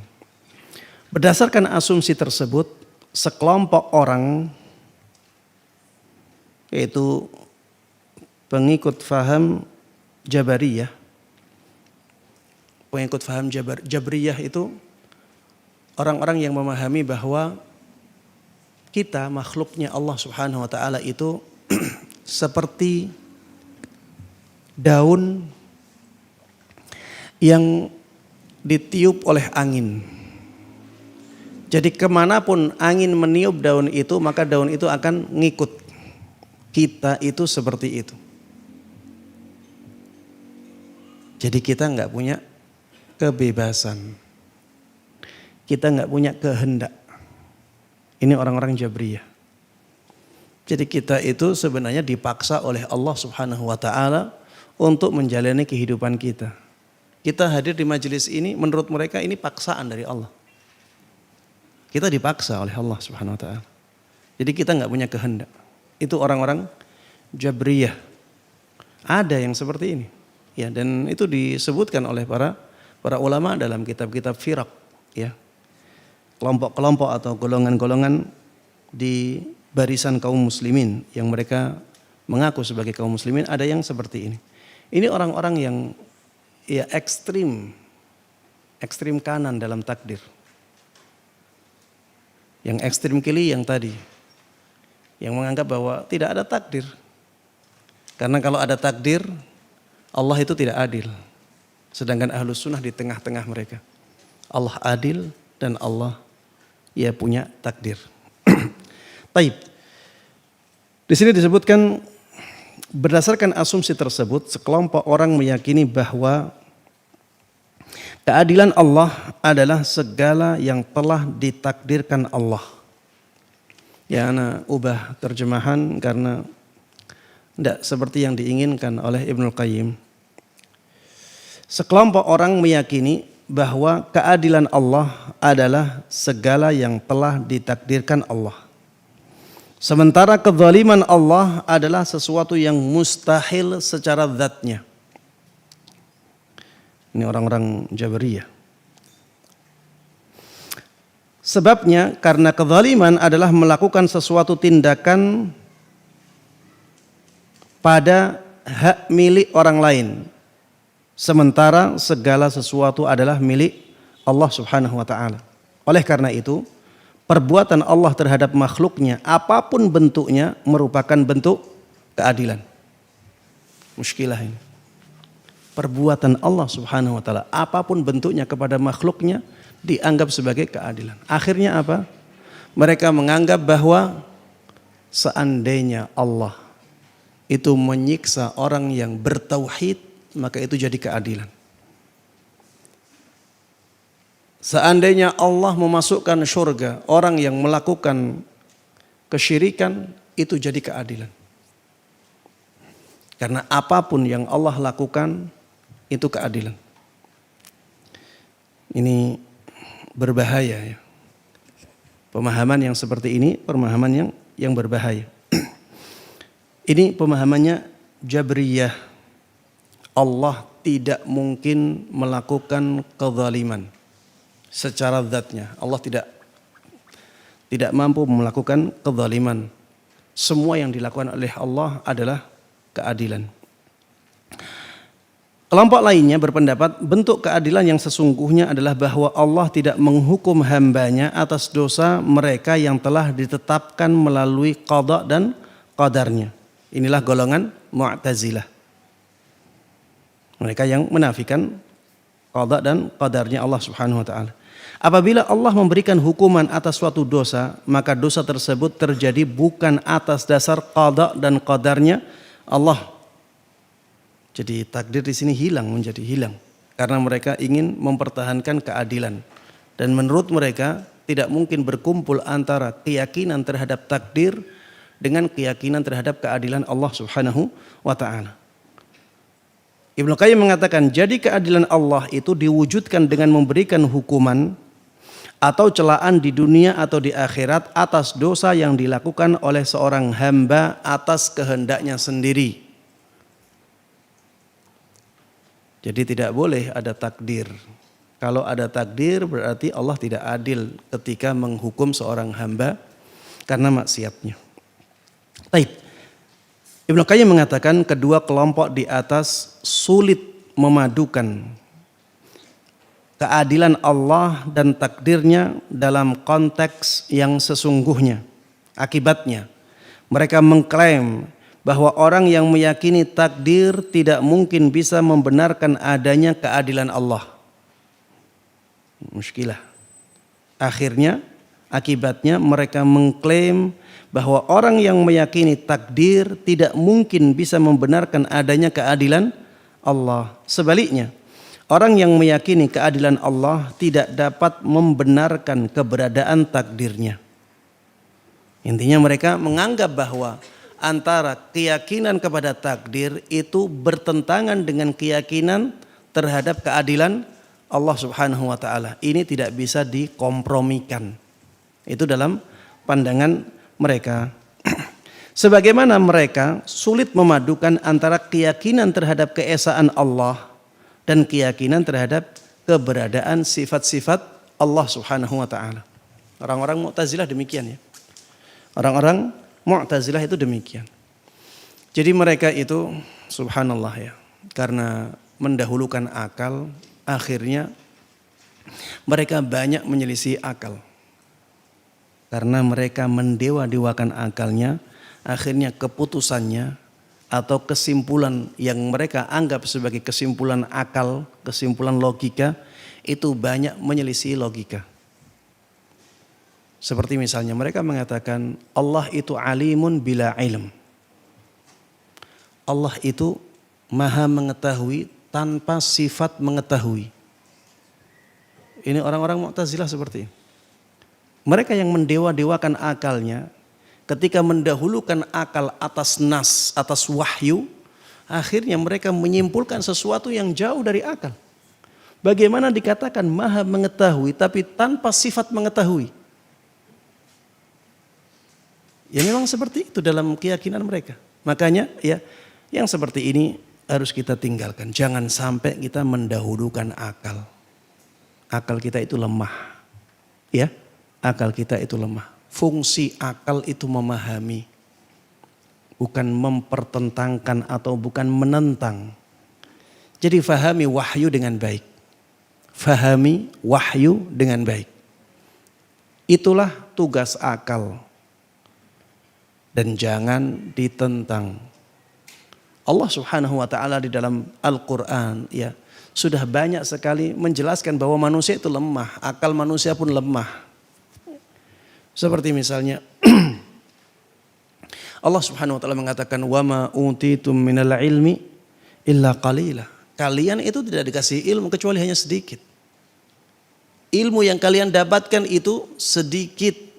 Berdasarkan asumsi tersebut, sekelompok orang yaitu pengikut faham Jabariyah. Pengikut faham Jabriyah itu orang-orang yang memahami bahwa kita makhluknya Allah Subhanahu wa taala itu seperti daun yang ditiup oleh angin. Jadi kemanapun angin meniup daun itu, maka daun itu akan ngikut. Kita itu seperti itu. Jadi kita nggak punya kebebasan. Kita nggak punya kehendak. Ini orang-orang Jabriyah. Jadi kita itu sebenarnya dipaksa oleh Allah Subhanahu wa taala untuk menjalani kehidupan kita. Kita hadir di majelis ini menurut mereka ini paksaan dari Allah. Kita dipaksa oleh Allah Subhanahu wa taala. Jadi kita nggak punya kehendak. Itu orang-orang Jabriyah. Ada yang seperti ini. Ya, dan itu disebutkan oleh para ulama dalam kitab-kitab firaq, ya. Kelompok-kelompok atau golongan-golongan di barisan kaum muslimin yang mereka mengaku sebagai kaum muslimin, ada yang seperti ini. Ini orang-orang yang ya ekstrim kanan dalam takdir. Yang ekstrim kiri yang tadi. Yang menganggap bahwa tidak ada takdir. Karena kalau ada takdir, Allah itu tidak adil. Sedangkan Ahlus Sunnah di tengah-tengah mereka. Allah adil dan Allah ya punya takdir. Taib. Di sini disebutkan berdasarkan asumsi tersebut, sekelompok orang meyakini bahwa keadilan Allah adalah segala yang telah ditakdirkan Allah. Ya, ana ubah terjemahan karena tidak seperti yang diinginkan oleh Ibnu Qayyim. Sekelompok orang meyakini bahwa keadilan Allah adalah segala yang telah ditakdirkan Allah. Sementara kezaliman Allah adalah sesuatu yang mustahil secara zatnya. Ini orang-orang Jabariyah. Sebabnya karena kezaliman adalah melakukan sesuatu tindakan pada hak milik orang lain. Sementara segala sesuatu adalah milik Allah Subhanahu wa taala. Oleh karena itu, perbuatan Allah terhadap makhluknya apapun bentuknya merupakan bentuk keadilan. Muskilah ini. Perbuatan Allah Subhanahu wa taala apapun bentuknya kepada makhluknya dianggap sebagai keadilan. Akhirnya apa? Mereka menganggap bahwa seandainya Allah itu menyiksa orang yang bertauhid, maka itu jadi keadilan. Seandainya Allah memasukkan surga orang yang melakukan kesyirikan, itu jadi keadilan. Karena apapun yang Allah lakukan itu keadilan. Ini berbahaya ya. Pemahaman yang seperti ini pemahaman yang berbahaya. Ini pemahamannya Jabriyah. Allah tidak mungkin melakukan kezaliman secara zatnya. Allah tidak mampu melakukan kezaliman. Semua yang dilakukan oleh Allah adalah keadilan. Kelompok lainnya berpendapat bentuk keadilan yang sesungguhnya adalah bahwa Allah tidak menghukum hambanya atas dosa mereka yang telah ditetapkan melalui qada dan qadarnya. Inilah golongan Mu'tazilah. Mereka yang menafikan qada dan qadarnya Allah Subhanahu wa taala. Apabila Allah memberikan hukuman atas suatu dosa, maka dosa tersebut terjadi bukan atas dasar qada dan qadarnya Allah. Jadi takdir di sini menjadi hilang karena mereka ingin mempertahankan keadilan, dan menurut mereka tidak mungkin berkumpul antara keyakinan terhadap takdir dengan keyakinan terhadap keadilan Allah Subhanahu wa taala. Ibnu Qayyim mengatakan, jadi keadilan Allah itu diwujudkan dengan memberikan hukuman atau celaan di dunia atau di akhirat atas dosa yang dilakukan oleh seorang hamba atas kehendaknya sendiri. Jadi tidak boleh ada takdir. Kalau ada takdir berarti Allah tidak adil ketika menghukum seorang hamba karena maksiatnya. Baik. Ibnu Qayyim mengatakan kedua kelompok di atas sulit memadukan keadilan Allah dan takdirnya dalam konteks yang sesungguhnya. Akibatnya mereka mengklaim bahwa orang yang meyakini takdir tidak mungkin bisa membenarkan adanya keadilan Allah. Muskilah. Akibatnya mereka mengklaim bahwa orang yang meyakini takdir tidak mungkin bisa membenarkan adanya keadilan Allah. Sebaliknya, orang yang meyakini keadilan Allah tidak dapat membenarkan keberadaan takdirnya. Intinya mereka menganggap bahwa antara keyakinan kepada takdir itu bertentangan dengan keyakinan terhadap keadilan Allah Subhanahu wa taala. Ini tidak bisa dikompromikan. Itu dalam pandangan mereka. Sebagaimana mereka sulit memadukan antara keyakinan terhadap keesaan Allah dan keyakinan terhadap keberadaan sifat-sifat Allah Subhanahu wa taala. Orang-orang Mu'tazilah demikian ya. Orang-orang Mu'tazilah itu demikian. Jadi mereka itu subhanallah ya, karena mendahulukan akal, akhirnya mereka banyak menyelisih akal. Karena mereka mendewa-dewakan akalnya, akhirnya keputusannya atau kesimpulan yang mereka anggap sebagai kesimpulan akal, kesimpulan logika, itu banyak menyelisih logika. Seperti misalnya mereka mengatakan Allah itu alimun bila ilm. Allah itu maha mengetahui tanpa sifat mengetahui. Ini orang-orang Mu'tazilah seperti ini. Mereka yang mendewa-dewakan akalnya, ketika mendahulukan akal atas nas, atas wahyu, akhirnya mereka menyimpulkan sesuatu yang jauh dari akal. Bagaimana dikatakan maha mengetahui tapi tanpa sifat mengetahui? Ya memang seperti itu dalam keyakinan mereka. Makanya ya yang seperti ini harus kita tinggalkan. Jangan sampai kita mendahulukan akal. Akal kita itu lemah. Ya, akal kita itu lemah. Fungsi akal itu memahami. Bukan mempertentangkan atau bukan menentang. Jadi fahami wahyu dengan baik. Fahami wahyu dengan baik. Itulah tugas akal. Dan jangan ditentang. Allah Subhanahu wa taala di dalam Al-Qur'an ya sudah banyak sekali menjelaskan bahwa manusia itu lemah, akal manusia pun lemah. Seperti misalnya Allah Subhanahu wa taala mengatakan wa ma utitum minal ilmi illa qalila. Kalian itu tidak dikasih ilmu kecuali hanya sedikit. Ilmu yang kalian dapatkan itu sedikit.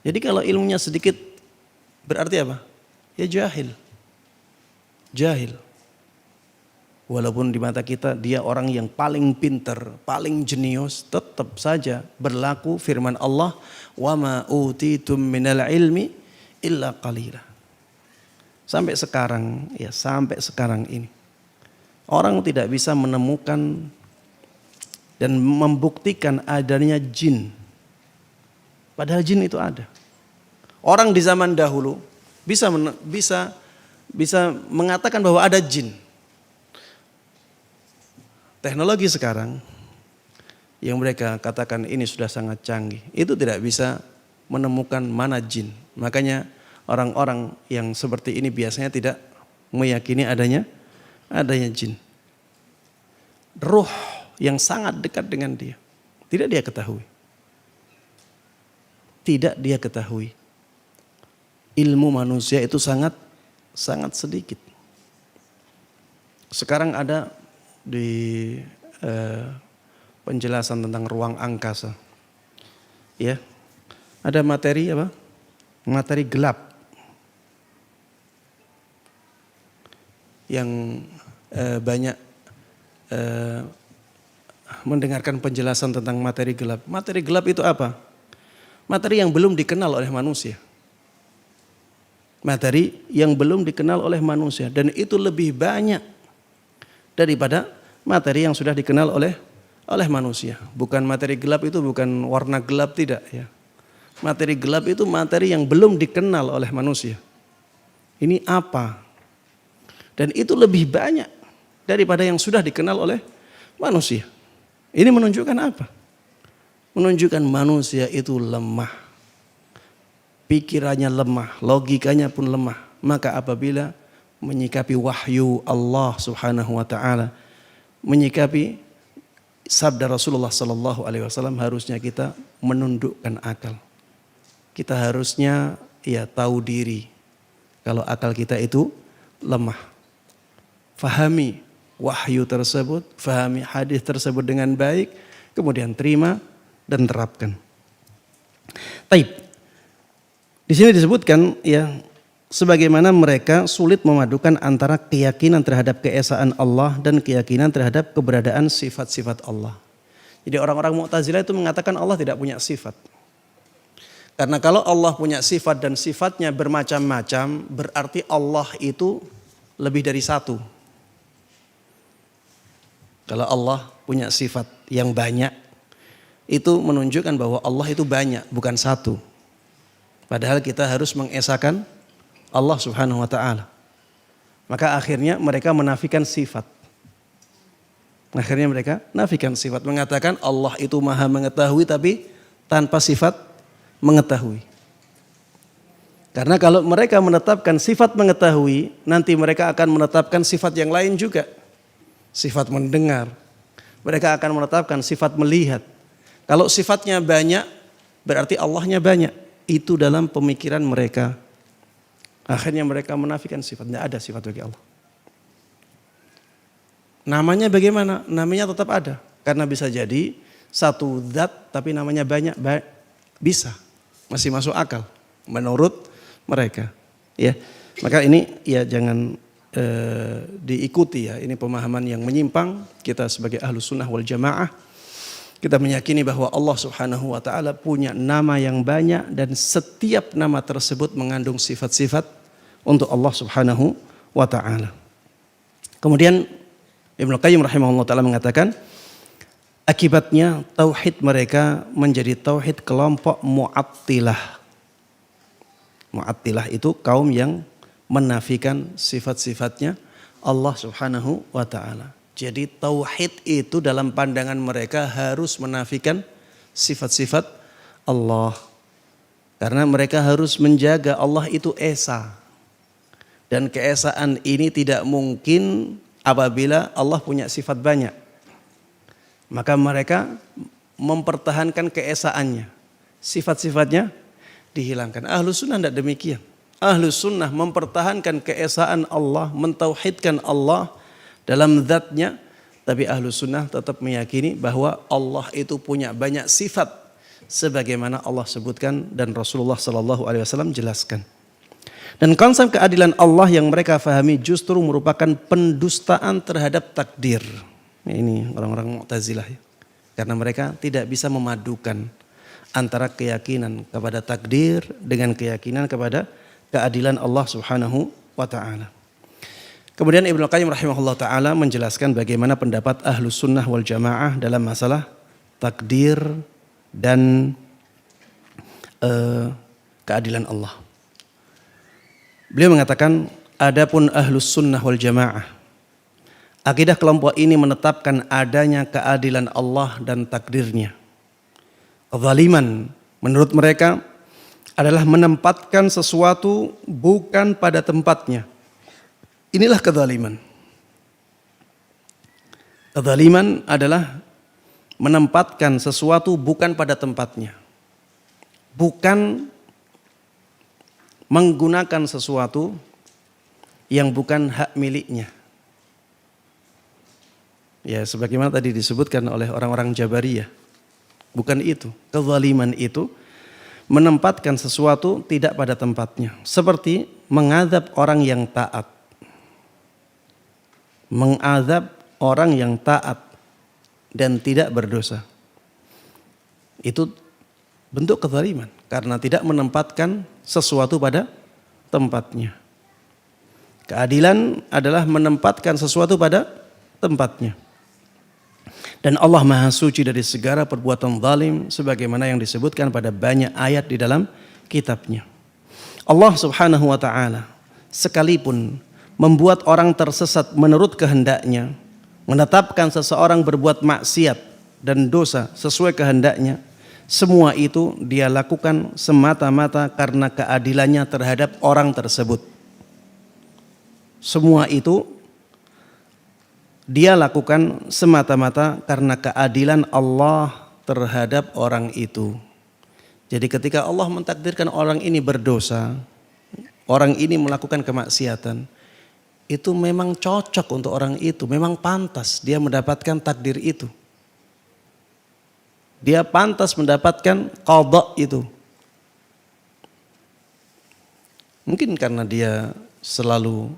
Jadi kalau ilmunya sedikit berarti apa? Ya jahil. Jahil. Walaupun di mata kita dia orang yang paling pintar, paling jenius, tetap saja berlaku firman Allah, "Wa ma utitum minal ilmi illa qalila." Sampai sekarang ini orang tidak bisa menemukan dan membuktikan adanya jin. Padahal jin itu ada. Orang di zaman dahulu bisa mengatakan bahwa ada jin. Teknologi sekarang yang mereka katakan ini sudah sangat canggih, itu tidak bisa menemukan mana jin. Makanya orang-orang yang seperti ini biasanya tidak meyakini adanya jin. Ruh yang sangat dekat dengan dia, tidak dia ketahui. Tidak dia ketahui. Ilmu manusia itu sangat sedikit. Sekarang ada di penjelasan tentang ruang angkasa. Ya. Ada materi apa? Materi gelap. Yang banyak mendengarkan penjelasan tentang materi gelap. Materi gelap itu apa? Materi yang belum dikenal oleh manusia. Materi yang belum dikenal oleh manusia. Dan itu lebih banyak daripada materi yang sudah dikenal oleh manusia. Bukan materi gelap itu bukan warna gelap, tidak ya. Materi gelap itu materi yang belum dikenal oleh manusia. Ini apa? Dan itu lebih banyak daripada yang sudah dikenal oleh manusia. Ini menunjukkan apa? Menunjukkan manusia itu lemah. Pikirannya lemah, logikanya pun lemah. Maka apabila menyikapi wahyu Allah Subhanahu wa taala, menyikapi sabda Rasulullah sallallahu alaihi wasallam, harusnya kita menundukkan akal. Kita harusnya tahu diri kalau akal kita itu lemah. Fahami wahyu tersebut, fahami hadis tersebut dengan baik, kemudian terima dan terapkan. Taib. Di sini disebutkan sebagaimana mereka sulit memadukan antara keyakinan terhadap keesaan Allah dan keyakinan terhadap keberadaan sifat-sifat Allah. Jadi orang-orang Mu'tazilah itu mengatakan Allah tidak punya sifat. Karena kalau Allah punya sifat dan sifatnya bermacam-macam, berarti Allah itu lebih dari satu. Kalau Allah punya sifat yang banyak, itu menunjukkan bahwa Allah itu banyak, bukan satu. Padahal kita harus mengesahkan Allah Subhanahu wa taala. Maka akhirnya mereka menafikan sifat. Mengatakan Allah itu Maha mengetahui tapi tanpa sifat mengetahui. Karena kalau mereka menetapkan sifat mengetahui, nanti mereka akan menetapkan sifat yang lain juga. Sifat mendengar. Mereka akan menetapkan sifat melihat. Kalau sifatnya banyak, berarti Allahnya banyak. Itu dalam pemikiran mereka. Akhirnya mereka menafikan sifat. Tidak ada sifat bagi Allah. Namanya bagaimana? Namanya tetap ada. Karena bisa jadi satu zat tapi namanya banyak. Bisa. Masih masuk akal. Menurut mereka. Ya. Maka ini jangan diikuti ya. Ini pemahaman yang menyimpang. Kita sebagai ahlus sunnah wal jamaah, kita meyakini bahwa Allah Subhanahu wa taala punya nama yang banyak dan setiap nama tersebut mengandung sifat-sifat untuk Allah Subhanahu wa taala. Kemudian Ibnu Qayyim rahimahullah taala mengatakan akibatnya tauhid mereka menjadi tauhid kelompok Mu'attilah. Mu'attilah itu kaum yang menafikan sifat-sifatnya Allah Subhanahu wa taala. Jadi tauhid itu dalam pandangan mereka harus menafikan sifat-sifat Allah. Karena mereka harus menjaga Allah itu esa. Dan keesaan ini tidak mungkin apabila Allah punya sifat banyak. Maka mereka mempertahankan keesaannya. Sifat-sifatnya dihilangkan. Ahlus sunnah tidak demikian. Ahlus sunnah mempertahankan keesaan Allah, mentauhidkan Allah dalam zatnya, tapi ahlus sunnah tetap meyakini bahwa Allah itu punya banyak sifat sebagaimana Allah sebutkan dan Rasulullah SAW jelaskan. Dan konsep keadilan Allah yang mereka fahami justru merupakan pendustaan terhadap takdir. Ini orang-orang Mu'tazilah ya. Karena mereka tidak bisa memadukan antara keyakinan kepada takdir dengan keyakinan kepada keadilan Allah Subhanahu wa taala. Kemudian Ibnu Qayyim rahimahullah ta'ala menjelaskan bagaimana pendapat ahlus sunnah wal jamaah dalam masalah takdir dan keadilan Allah. Beliau mengatakan, adapun ahlus sunnah wal jamaah, akidah kelompok ini menetapkan adanya keadilan Allah dan takdirnya. Kezaliman menurut mereka adalah menempatkan sesuatu bukan pada tempatnya. Inilah kezaliman. Kezaliman adalah menempatkan sesuatu bukan pada tempatnya. Bukan menggunakan sesuatu yang bukan hak miliknya. Ya, sebagaimana tadi disebutkan oleh orang-orang Jabariyah. Bukan itu. Kezaliman itu menempatkan sesuatu tidak pada tempatnya. Seperti mengadab orang yang taat. Mengadab orang yang taat dan tidak berdosa. Itu bentuk kezaliman karena tidak menempatkan sesuatu pada tempatnya. Keadilan adalah menempatkan sesuatu pada tempatnya. Dan Allah Maha Suci dari segala perbuatan zalim sebagaimana yang disebutkan pada banyak ayat di dalam kitabnya. Allah Subhanahu wa taala sekalipun membuat orang tersesat menurut kehendaknya, menetapkan seseorang berbuat maksiat dan dosa sesuai kehendaknya, semua itu dia lakukan semata-mata karena keadilannya terhadap orang tersebut. Semua itu dia lakukan semata-mata karena keadilan Allah terhadap orang itu. Jadi ketika Allah mentakdirkan orang ini berdosa, orang ini melakukan kemaksiatan, itu memang cocok untuk orang itu, memang pantas dia mendapatkan takdir itu. Dia pantas mendapatkan qadha itu. Mungkin karena dia selalu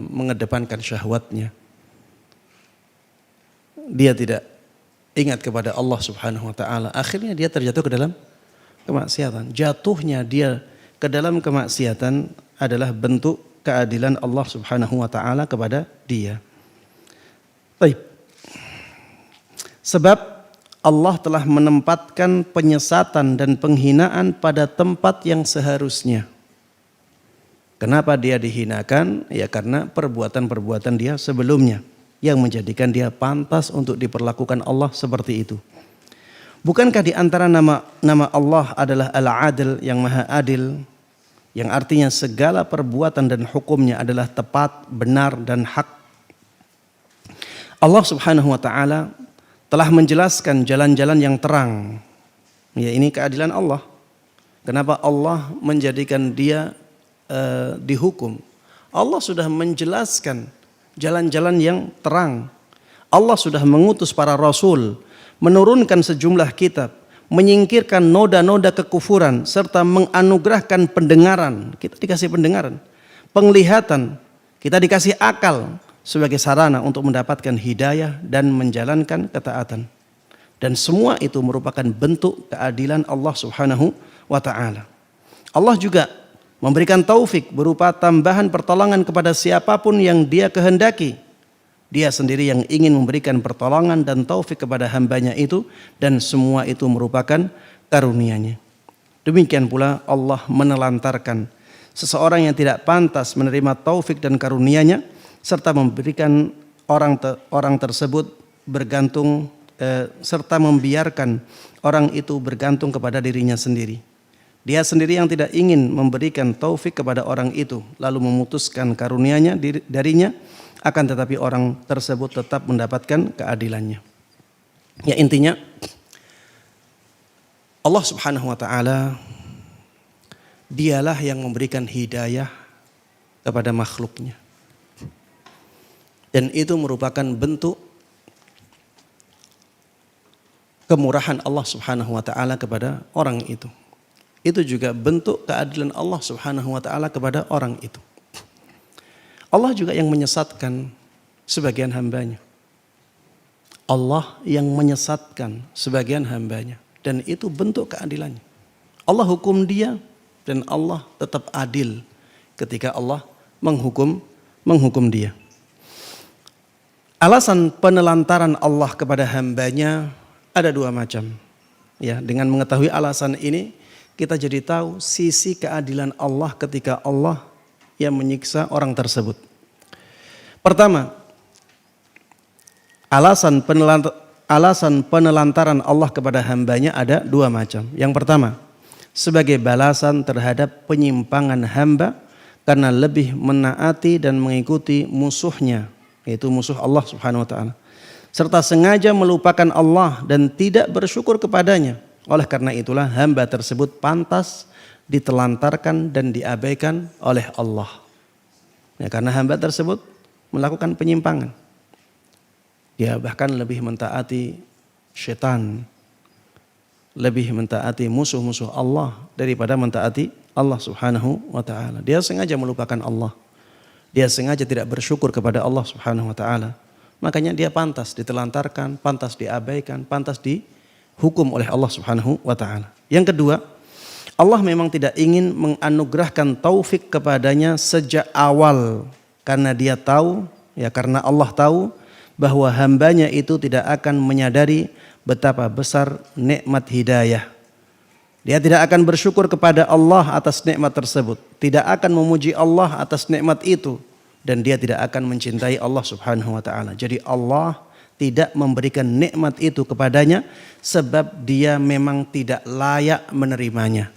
mengedepankan syahwatnya. Dia tidak ingat kepada Allah Subhanahu wa taala. Akhirnya dia terjatuh ke dalam kemaksiatan. Jatuhnya dia ke dalam kemaksiatan adalah bentuk keadilan Allah Subhanahu wa taala kepada dia. Baik. Sebab Allah telah menempatkan penyesatan dan penghinaan pada tempat yang seharusnya. Kenapa dia dihinakan? Ya karena perbuatan-perbuatan dia sebelumnya yang menjadikan dia pantas untuk diperlakukan Allah seperti itu. Bukankah di antara nama Allah adalah Al-Adil, yang Maha Adil, yang artinya segala perbuatan dan hukumnya adalah tepat, benar dan hak. Allah Subhanahu wa taala telah menjelaskan jalan-jalan yang terang. Ya, ini keadilan Allah. Kenapa Allah menjadikan dia dihukum? Allah sudah menjelaskan jalan-jalan yang terang. Allah sudah mengutus para rasul, menurunkan sejumlah kitab, menyingkirkan noda-noda kekufuran serta menganugerahkan pendengaran. Kita dikasih pendengaran, penglihatan, kita dikasih akal sebagai sarana untuk mendapatkan hidayah dan menjalankan ketaatan. Dan semua itu merupakan bentuk keadilan Allah Subhanahu wa taala. Allah juga memberikan taufik berupa tambahan pertolongan kepada siapapun yang Dia kehendaki. Dia sendiri yang ingin memberikan pertolongan dan taufik kepada hambanya itu, dan semua itu merupakan karunia-Nya. Demikian pula Allah menelantarkan seseorang yang tidak pantas menerima taufik dan karunia-Nya, serta memberikan orang tersebut bergantung serta membiarkan orang itu bergantung kepada dirinya sendiri. Dia sendiri yang tidak ingin memberikan taufik kepada orang itu, lalu memutuskan karunia-Nya darinya, akan tetapi orang tersebut tetap mendapatkan keadilannya. Ya, intinya Allah Subhanahu wa taala Dialah yang memberikan hidayah kepada makhluknya. Dan itu merupakan bentuk kemurahan Allah Subhanahu wa taala kepada orang itu. Itu juga bentuk keadilan Allah Subhanahu wa taala kepada orang itu. Allah juga yang menyesatkan sebagian hambanya. Allah yang menyesatkan sebagian hambanya. Dan itu bentuk keadilannya. Allah hukum dia dan Allah tetap adil ketika Allah menghukum dia. Alasan penelantaran Allah kepada hambanya ada dua macam. Ya, dengan mengetahui alasan ini, kita jadi tahu sisi keadilan Allah ketika Allah yang menyiksa orang tersebut. Pertama, alasan penelantaran Allah kepada hambanya ada dua macam. Yang pertama, sebagai balasan terhadap penyimpangan hamba karena lebih menaati dan mengikuti musuhnya, yaitu musuh Allah Subhanahu wa taala, serta sengaja melupakan Allah dan tidak bersyukur kepadanya. Oleh karena itulah hamba tersebut pantas ditelantarkan dan diabaikan oleh Allah. Ya, karena hamba tersebut melakukan penyimpangan. Dia bahkan lebih mentaati syaitan, lebih mentaati musuh-musuh Allah daripada mentaati Allah Subhanahu wa taala. Dia sengaja melupakan Allah. Dia sengaja tidak bersyukur kepada Allah Subhanahu wa taala. Makanya dia pantas ditelantarkan, pantas diabaikan, pantas dihukum oleh Allah Subhanahu wa taala. Yang kedua, Allah memang tidak ingin menganugerahkan taufik kepadanya sejak awal karena dia tahu, ya karena Allah tahu bahwa hambanya itu tidak akan menyadari betapa besar nikmat hidayah. Dia tidak akan bersyukur kepada Allah atas nikmat tersebut, tidak akan memuji Allah atas nikmat itu, dan dia tidak akan mencintai Allah Subhanahu wa taala. Jadi Allah tidak memberikan nikmat itu kepadanya sebab dia memang tidak layak menerimanya.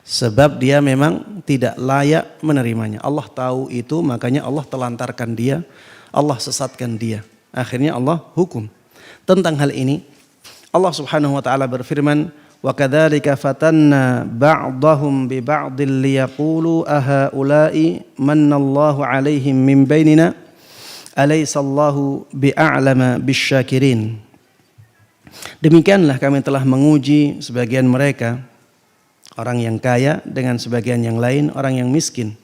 Sebab dia memang tidak layak menerimanya. Allah tahu itu, makanya Allah telantarkan dia, Allah sesatkan dia. Akhirnya Allah hukum. Tentang hal ini Allah Subhanahu wa taala berfirman, "Wa kadzalika fatanna ba'dahum bi ba'dil liyaqulu ahaula'i mannallahu 'alaihim min bainina alaysallahu bi'a'lama bisyakirin." Demikianlah kami telah menguji sebagian mereka, orang yang kaya dengan sebagian yang lain orang yang miskin,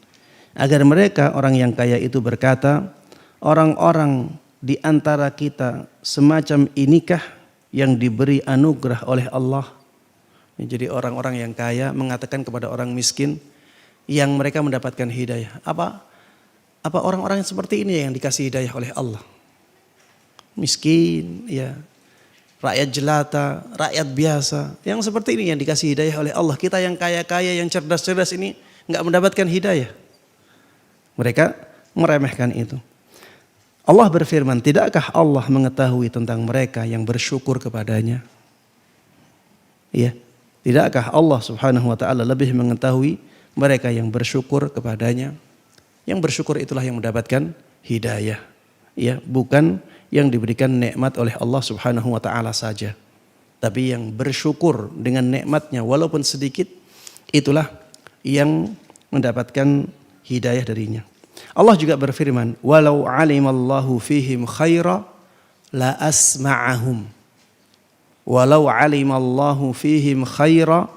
agar mereka orang yang kaya itu berkata, orang-orang di antara kita semacam inikah yang diberi anugerah oleh Allah? Jadi orang-orang yang kaya mengatakan kepada orang miskin yang mereka mendapatkan hidayah, apa orang-orang yang seperti ini yang dikasih hidayah oleh Allah? Miskin, ya, rakyat jelata, rakyat biasa, yang seperti ini yang dikasih hidayah oleh Allah. Kita yang kaya-kaya, yang cerdas-cerdas ini nggak mendapatkan hidayah. Mereka meremehkan itu. Allah berfirman, tidakkah Allah mengetahui tentang mereka yang bersyukur kepadanya? Ya, tidakkah Allah Subhanahu wa taala lebih mengetahui mereka yang bersyukur kepadanya? Yang bersyukur itulah yang mendapatkan hidayah. Ya, bukan yang diberikan nikmat oleh Allah Subhanahu wa taala saja. Tapi yang bersyukur dengan nikmatnya walaupun sedikit, itulah yang mendapatkan hidayah darinya. Allah juga berfirman, walau alimallahu fihim khaira la asma'ahum. Walau alimallahu fihim khaira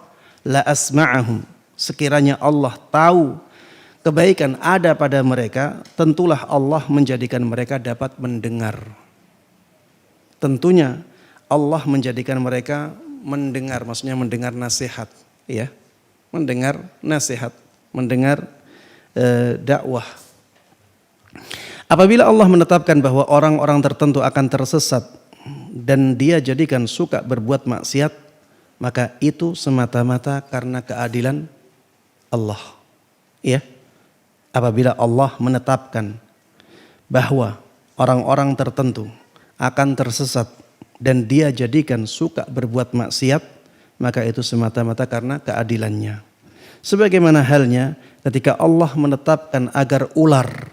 la asma'ahum. Sekiranya Allah tahu kebaikan ada pada mereka, tentulah Allah menjadikan mereka dapat mendengar. Tentunya Allah menjadikan mereka mendengar, maksudnya mendengar nasihat, ya, mendengar nasihat, mendengar dakwah. Apabila Allah menetapkan bahwa orang-orang tertentu akan tersesat dan dia jadikan suka berbuat maksiat, maka itu semata-mata karena keadilan Allah. Ya, apabila Allah menetapkan bahwa orang-orang tertentu akan tersesat dan dia jadikan suka berbuat maksiat, maka itu semata-mata karena keadilannya. Sebagaimana halnya ketika Allah menetapkan agar ular,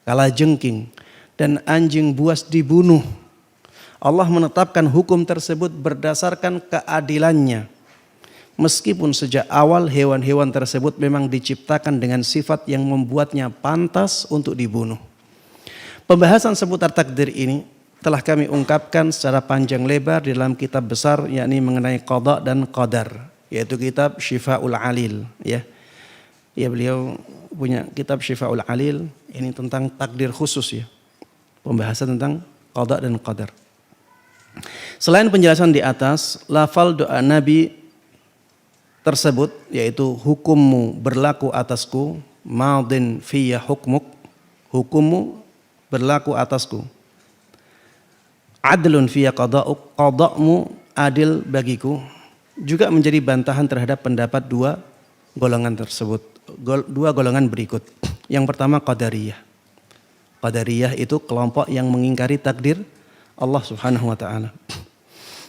kalajengking, dan anjing buas dibunuh. Allah menetapkan hukum tersebut berdasarkan keadilannya. Meskipun sejak awal hewan-hewan tersebut memang diciptakan dengan sifat yang membuatnya pantas untuk dibunuh. Pembahasan seputar takdir ini telah kami ungkapkan secara panjang lebar di dalam kitab besar, yakni mengenai qada dan qadar, yaitu kitab Syifa'ul Alil, ya. Ya, beliau punya kitab Syifa'ul Alil, ini tentang takdir khusus, ya. Pembahasan tentang qada dan qadar. Selain penjelasan di atas, lafal doa Nabi tersebut yaitu hukummu berlaku atasku, madin fiyya hukmuk, hukummu berlaku atasku, adlun fiyya qada'uk, qada'mu adil bagiku, juga menjadi bantahan terhadap pendapat dua golongan tersebut. Dua golongan berikut. Yang pertama Qadariyah. Qadariyah itu kelompok yang mengingkari takdir Allah Subhanahu wa taala.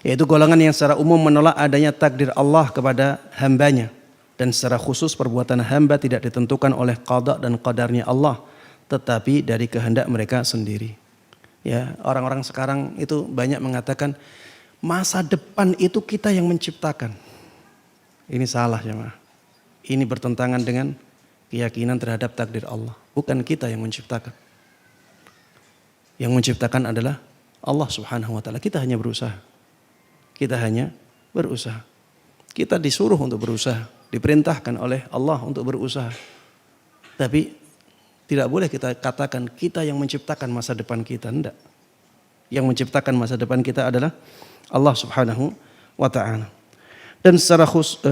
Yaitu golongan yang secara umum menolak adanya takdir Allah kepada hambanya, dan secara khusus perbuatan hamba tidak ditentukan oleh qada dan qadarnya Allah, tetapi dari kehendak mereka sendiri. Ya, orang-orang sekarang itu banyak mengatakan masa depan itu kita yang menciptakan. Ini salah jemaah. Ini bertentangan dengan keyakinan terhadap takdir Allah. Bukan kita yang menciptakan. Yang menciptakan adalah Allah Subhanahu wa taala. Kita hanya berusaha. Kita hanya berusaha. Kita disuruh untuk berusaha, diperintahkan oleh Allah untuk berusaha. Tapi tidak boleh kita katakan kita yang menciptakan masa depan kita. Tidak. Yang menciptakan masa depan kita adalah Allah Subhanahu wa taala. Dan secara khusus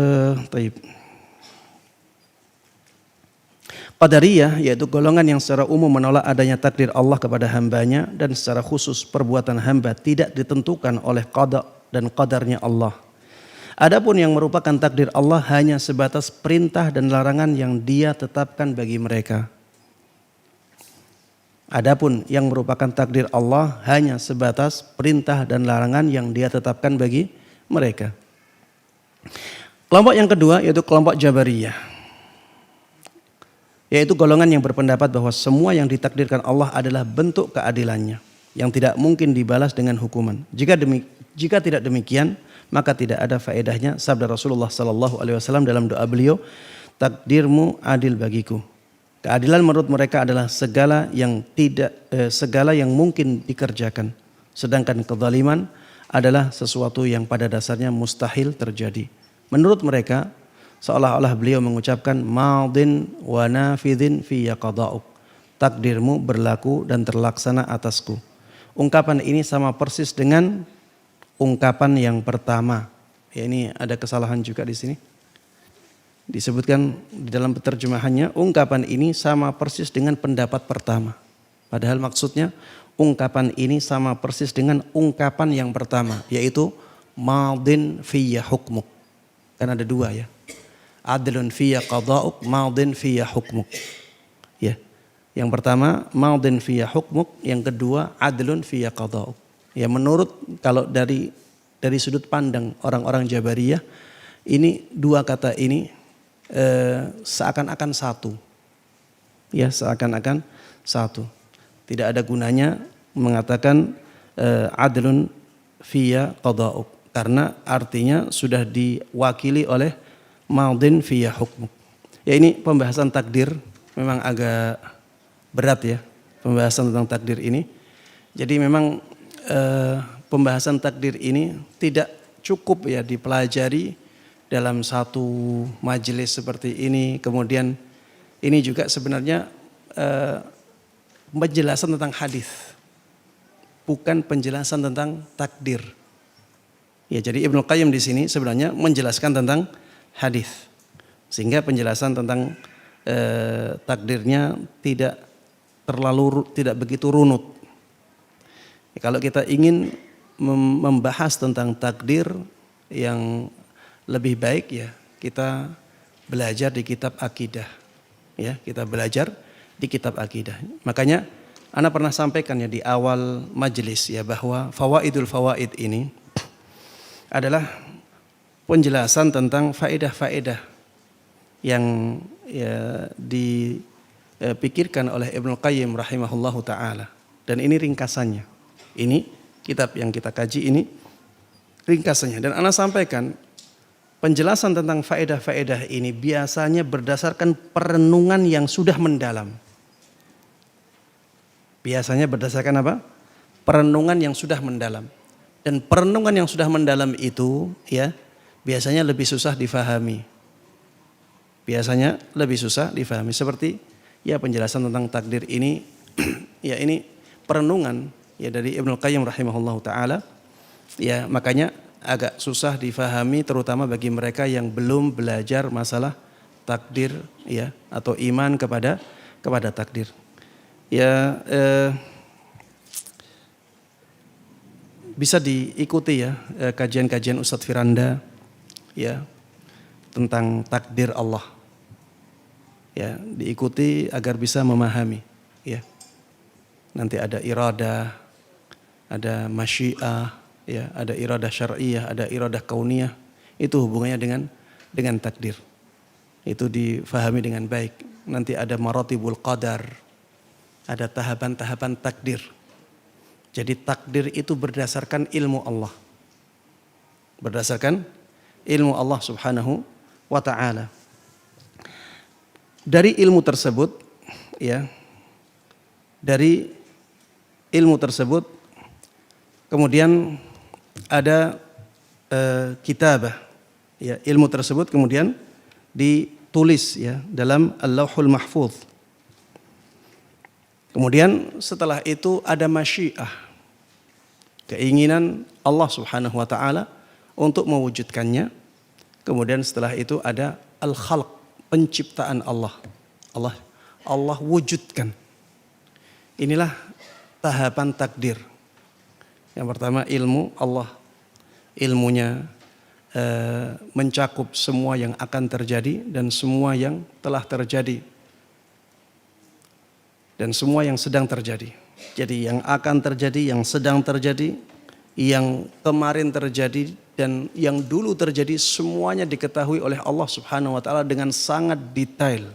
Qadariyah yaitu golongan yang secara umum menolak adanya takdir Allah kepada hambanya, dan secara khusus perbuatan hamba tidak ditentukan oleh qada dan qadarnya Allah. Adapun yang merupakan takdir Allah hanya sebatas perintah dan larangan yang Dia tetapkan bagi mereka. Adapun yang merupakan takdir Allah hanya sebatas perintah dan larangan yang Dia tetapkan bagi mereka. Kelompok yang kedua yaitu kelompok Jabariyah. Yaitu golongan yang berpendapat bahwa semua yang ditakdirkan Allah adalah bentuk keadilannya yang tidak mungkin dibalas dengan hukuman. Jika tidak demikian, maka tidak ada faedahnya sabda Rasulullah sallallahu alaihi wasallam dalam doa beliau, takdirmu adil bagiku. Keadilan menurut mereka adalah segala yang mungkin dikerjakan, sedangkan kezaliman adalah sesuatu yang pada dasarnya mustahil terjadi. Menurut mereka, seolah-olah beliau mengucapkan madin wa nafidhin fi qada'uk. Takdirmu berlaku dan terlaksana atasku. Ungkapan ini sama persis dengan ungkapan yang pertama. Ya, ini ada kesalahan juga di sini. Disebutkan di dalam penerjemahannya, ungkapan ini sama persis dengan pendapat pertama. Padahal maksudnya ungkapan ini sama persis dengan ungkapan yang pertama, yaitu madin fiyya hukmuk. Kan ada dua ya. Adlun fiyya qada'uk, madin fiyya hukmuk. Ya. Yang pertama madin fiyya hukmuk, yang kedua adlun fiyya qada'uk. Ya, menurut kalau dari sudut pandang orang-orang Jabariyah, ini dua kata ini seakan-akan satu. Ya, seakan-akan satu. Tidak ada gunanya mengatakan adlun fiyya qada'uk, karena artinya sudah diwakili oleh madin fiyya hukmuk. Ya, ini pembahasan takdir memang agak berat ya, pembahasan tentang takdir ini. Jadi memang pembahasan takdir ini tidak cukup ya dipelajari dalam satu majelis seperti ini. Kemudian ini juga sebenarnya penjelasan tentang hadis, bukan penjelasan tentang takdir. Ya, jadi Ibnu Qayyim di sini sebenarnya menjelaskan tentang hadis, sehingga penjelasan tentang takdirnya tidak begitu runut. Ya, kalau kita ingin membahas tentang takdir yang lebih baik ya kita belajar di kitab akidah. Ya, kita belajar di kitab akidah. Makanya ana pernah sampaikan ya di awal majelis ya bahwa fawaidul fawaid ini adalah penjelasan tentang faedah-faedah yang ya dipikirkan oleh Ibnu Qayyim rahimahullahu taala, dan ini ringkasannya. Ini kitab yang kita kaji ini ringkasannya, dan ana sampaikan penjelasan tentang faedah-faedah ini biasanya berdasarkan perenungan yang sudah mendalam. Biasanya berdasarkan apa? Perenungan yang sudah mendalam. Dan perenungan yang sudah mendalam itu ya biasanya lebih susah difahami. Biasanya lebih susah difahami. Seperti ya penjelasan tentang takdir ini ya ini perenungan ya dari Ibnu Qayyim rahimahullahu taala. Ya, makanya agak susah difahami terutama bagi mereka yang belum belajar masalah takdir ya atau iman kepada takdir. Ya bisa diikuti ya kajian-kajian Ustadz Firanda ya tentang takdir Allah. Ya, diikuti agar bisa memahami, ya. Nanti ada iradah, ada masyiah, ya, ada iradah syar'iyah, ada iradah kauniyah. Itu hubungannya dengan takdir. Itu difahami dengan baik. Nanti ada maratibul qadar, ada tahapan-tahapan takdir. Jadi takdir itu berdasarkan ilmu Allah. Berdasarkan ilmu Allah Subhanahu wa ta'ala. Dari ilmu tersebut, ya, dari ilmu tersebut kemudian ada kitabah, ya, ilmu tersebut kemudian ditulis, ya, dalam Al-Lauhul Mahfuz. Kemudian setelah itu ada masyiah, keinginan Allah Subhanahu wa ta'ala untuk mewujudkannya. Kemudian setelah itu ada al-khalq, penciptaan Allah. Allah wujudkan. Inilah tahapan takdir. Yang pertama ilmu Allah. Ilmunya mencakup semua yang akan terjadi dan semua yang telah terjadi. Dan semua yang sedang terjadi. Jadi yang akan terjadi, yang sedang terjadi, yang kemarin terjadi dan yang dulu terjadi, semuanya diketahui oleh Allah Subhanahu wa ta'ala dengan sangat detail.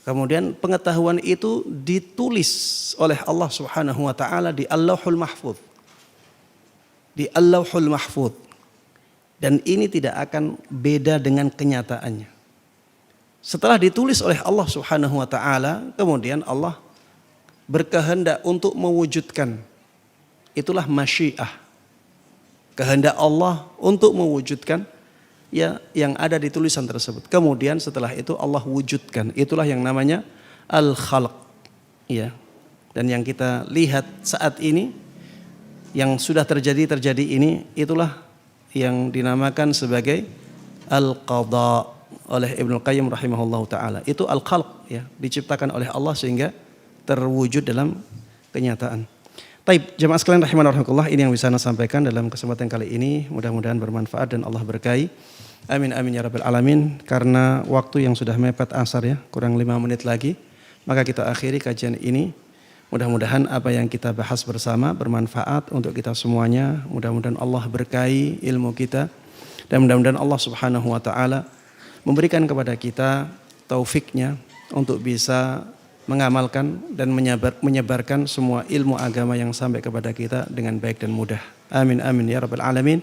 Kemudian pengetahuan itu ditulis oleh Allah Subhanahu wa ta'ala di Al-Lauhul Mahfuz. Di Al-Lauhul Mahfuz. Dan ini tidak akan beda dengan kenyataannya. Setelah ditulis oleh Allah Subhanahu wa ta'ala, kemudian Allah berkehendak untuk mewujudkan. Itulah masyiah. Kehendak Allah untuk mewujudkan, ya, yang ada di tulisan tersebut. Kemudian setelah itu Allah wujudkan. Itulah yang namanya al-khalq, ya. Dan yang kita lihat saat ini, yang sudah terjadi ini, itulah yang dinamakan sebagai al-qadha oleh Ibnu Qayyim rahimahullahu ta'ala. Itu al-khalq, ya, diciptakan oleh Allah sehingga terwujud dalam kenyataan. Taib, jemaah sekalian rahimana rahimakumullah, ini yang bisa saya sampaikan dalam kesempatan kali ini. Mudah-mudahan bermanfaat dan Allah berkahi. Amin amin ya rabbal alamin. Karena waktu yang sudah mepet asar, ya, kurang 5 menit lagi, maka kita akhiri kajian ini. Mudah-mudahan apa yang kita bahas bersama bermanfaat untuk kita semuanya. Mudah-mudahan Allah berkahi ilmu kita dan mudah-mudahan Allah Subhanahu wa ta'ala memberikan kepada kita taufiknya untuk bisa mengamalkan dan menyebarkan semua ilmu agama yang sampai kepada kita dengan baik dan mudah. Amin amin ya rabbal alamin.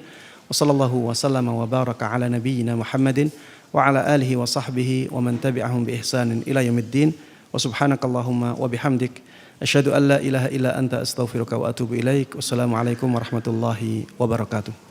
Wa sallallahu wa sallama wa baraka ala nabiyyina Muhammadin wa ala alihi wa sahbihi wa man tabi'ahum bi ihsanin ila yaumiddin. Wa subhanakallahumma wa bihamdik asyhadu an la ilaha illa anta astaghfiruka wa atubu ilaik. Wassalamu alaikum warahmatullahi wabarakatuh.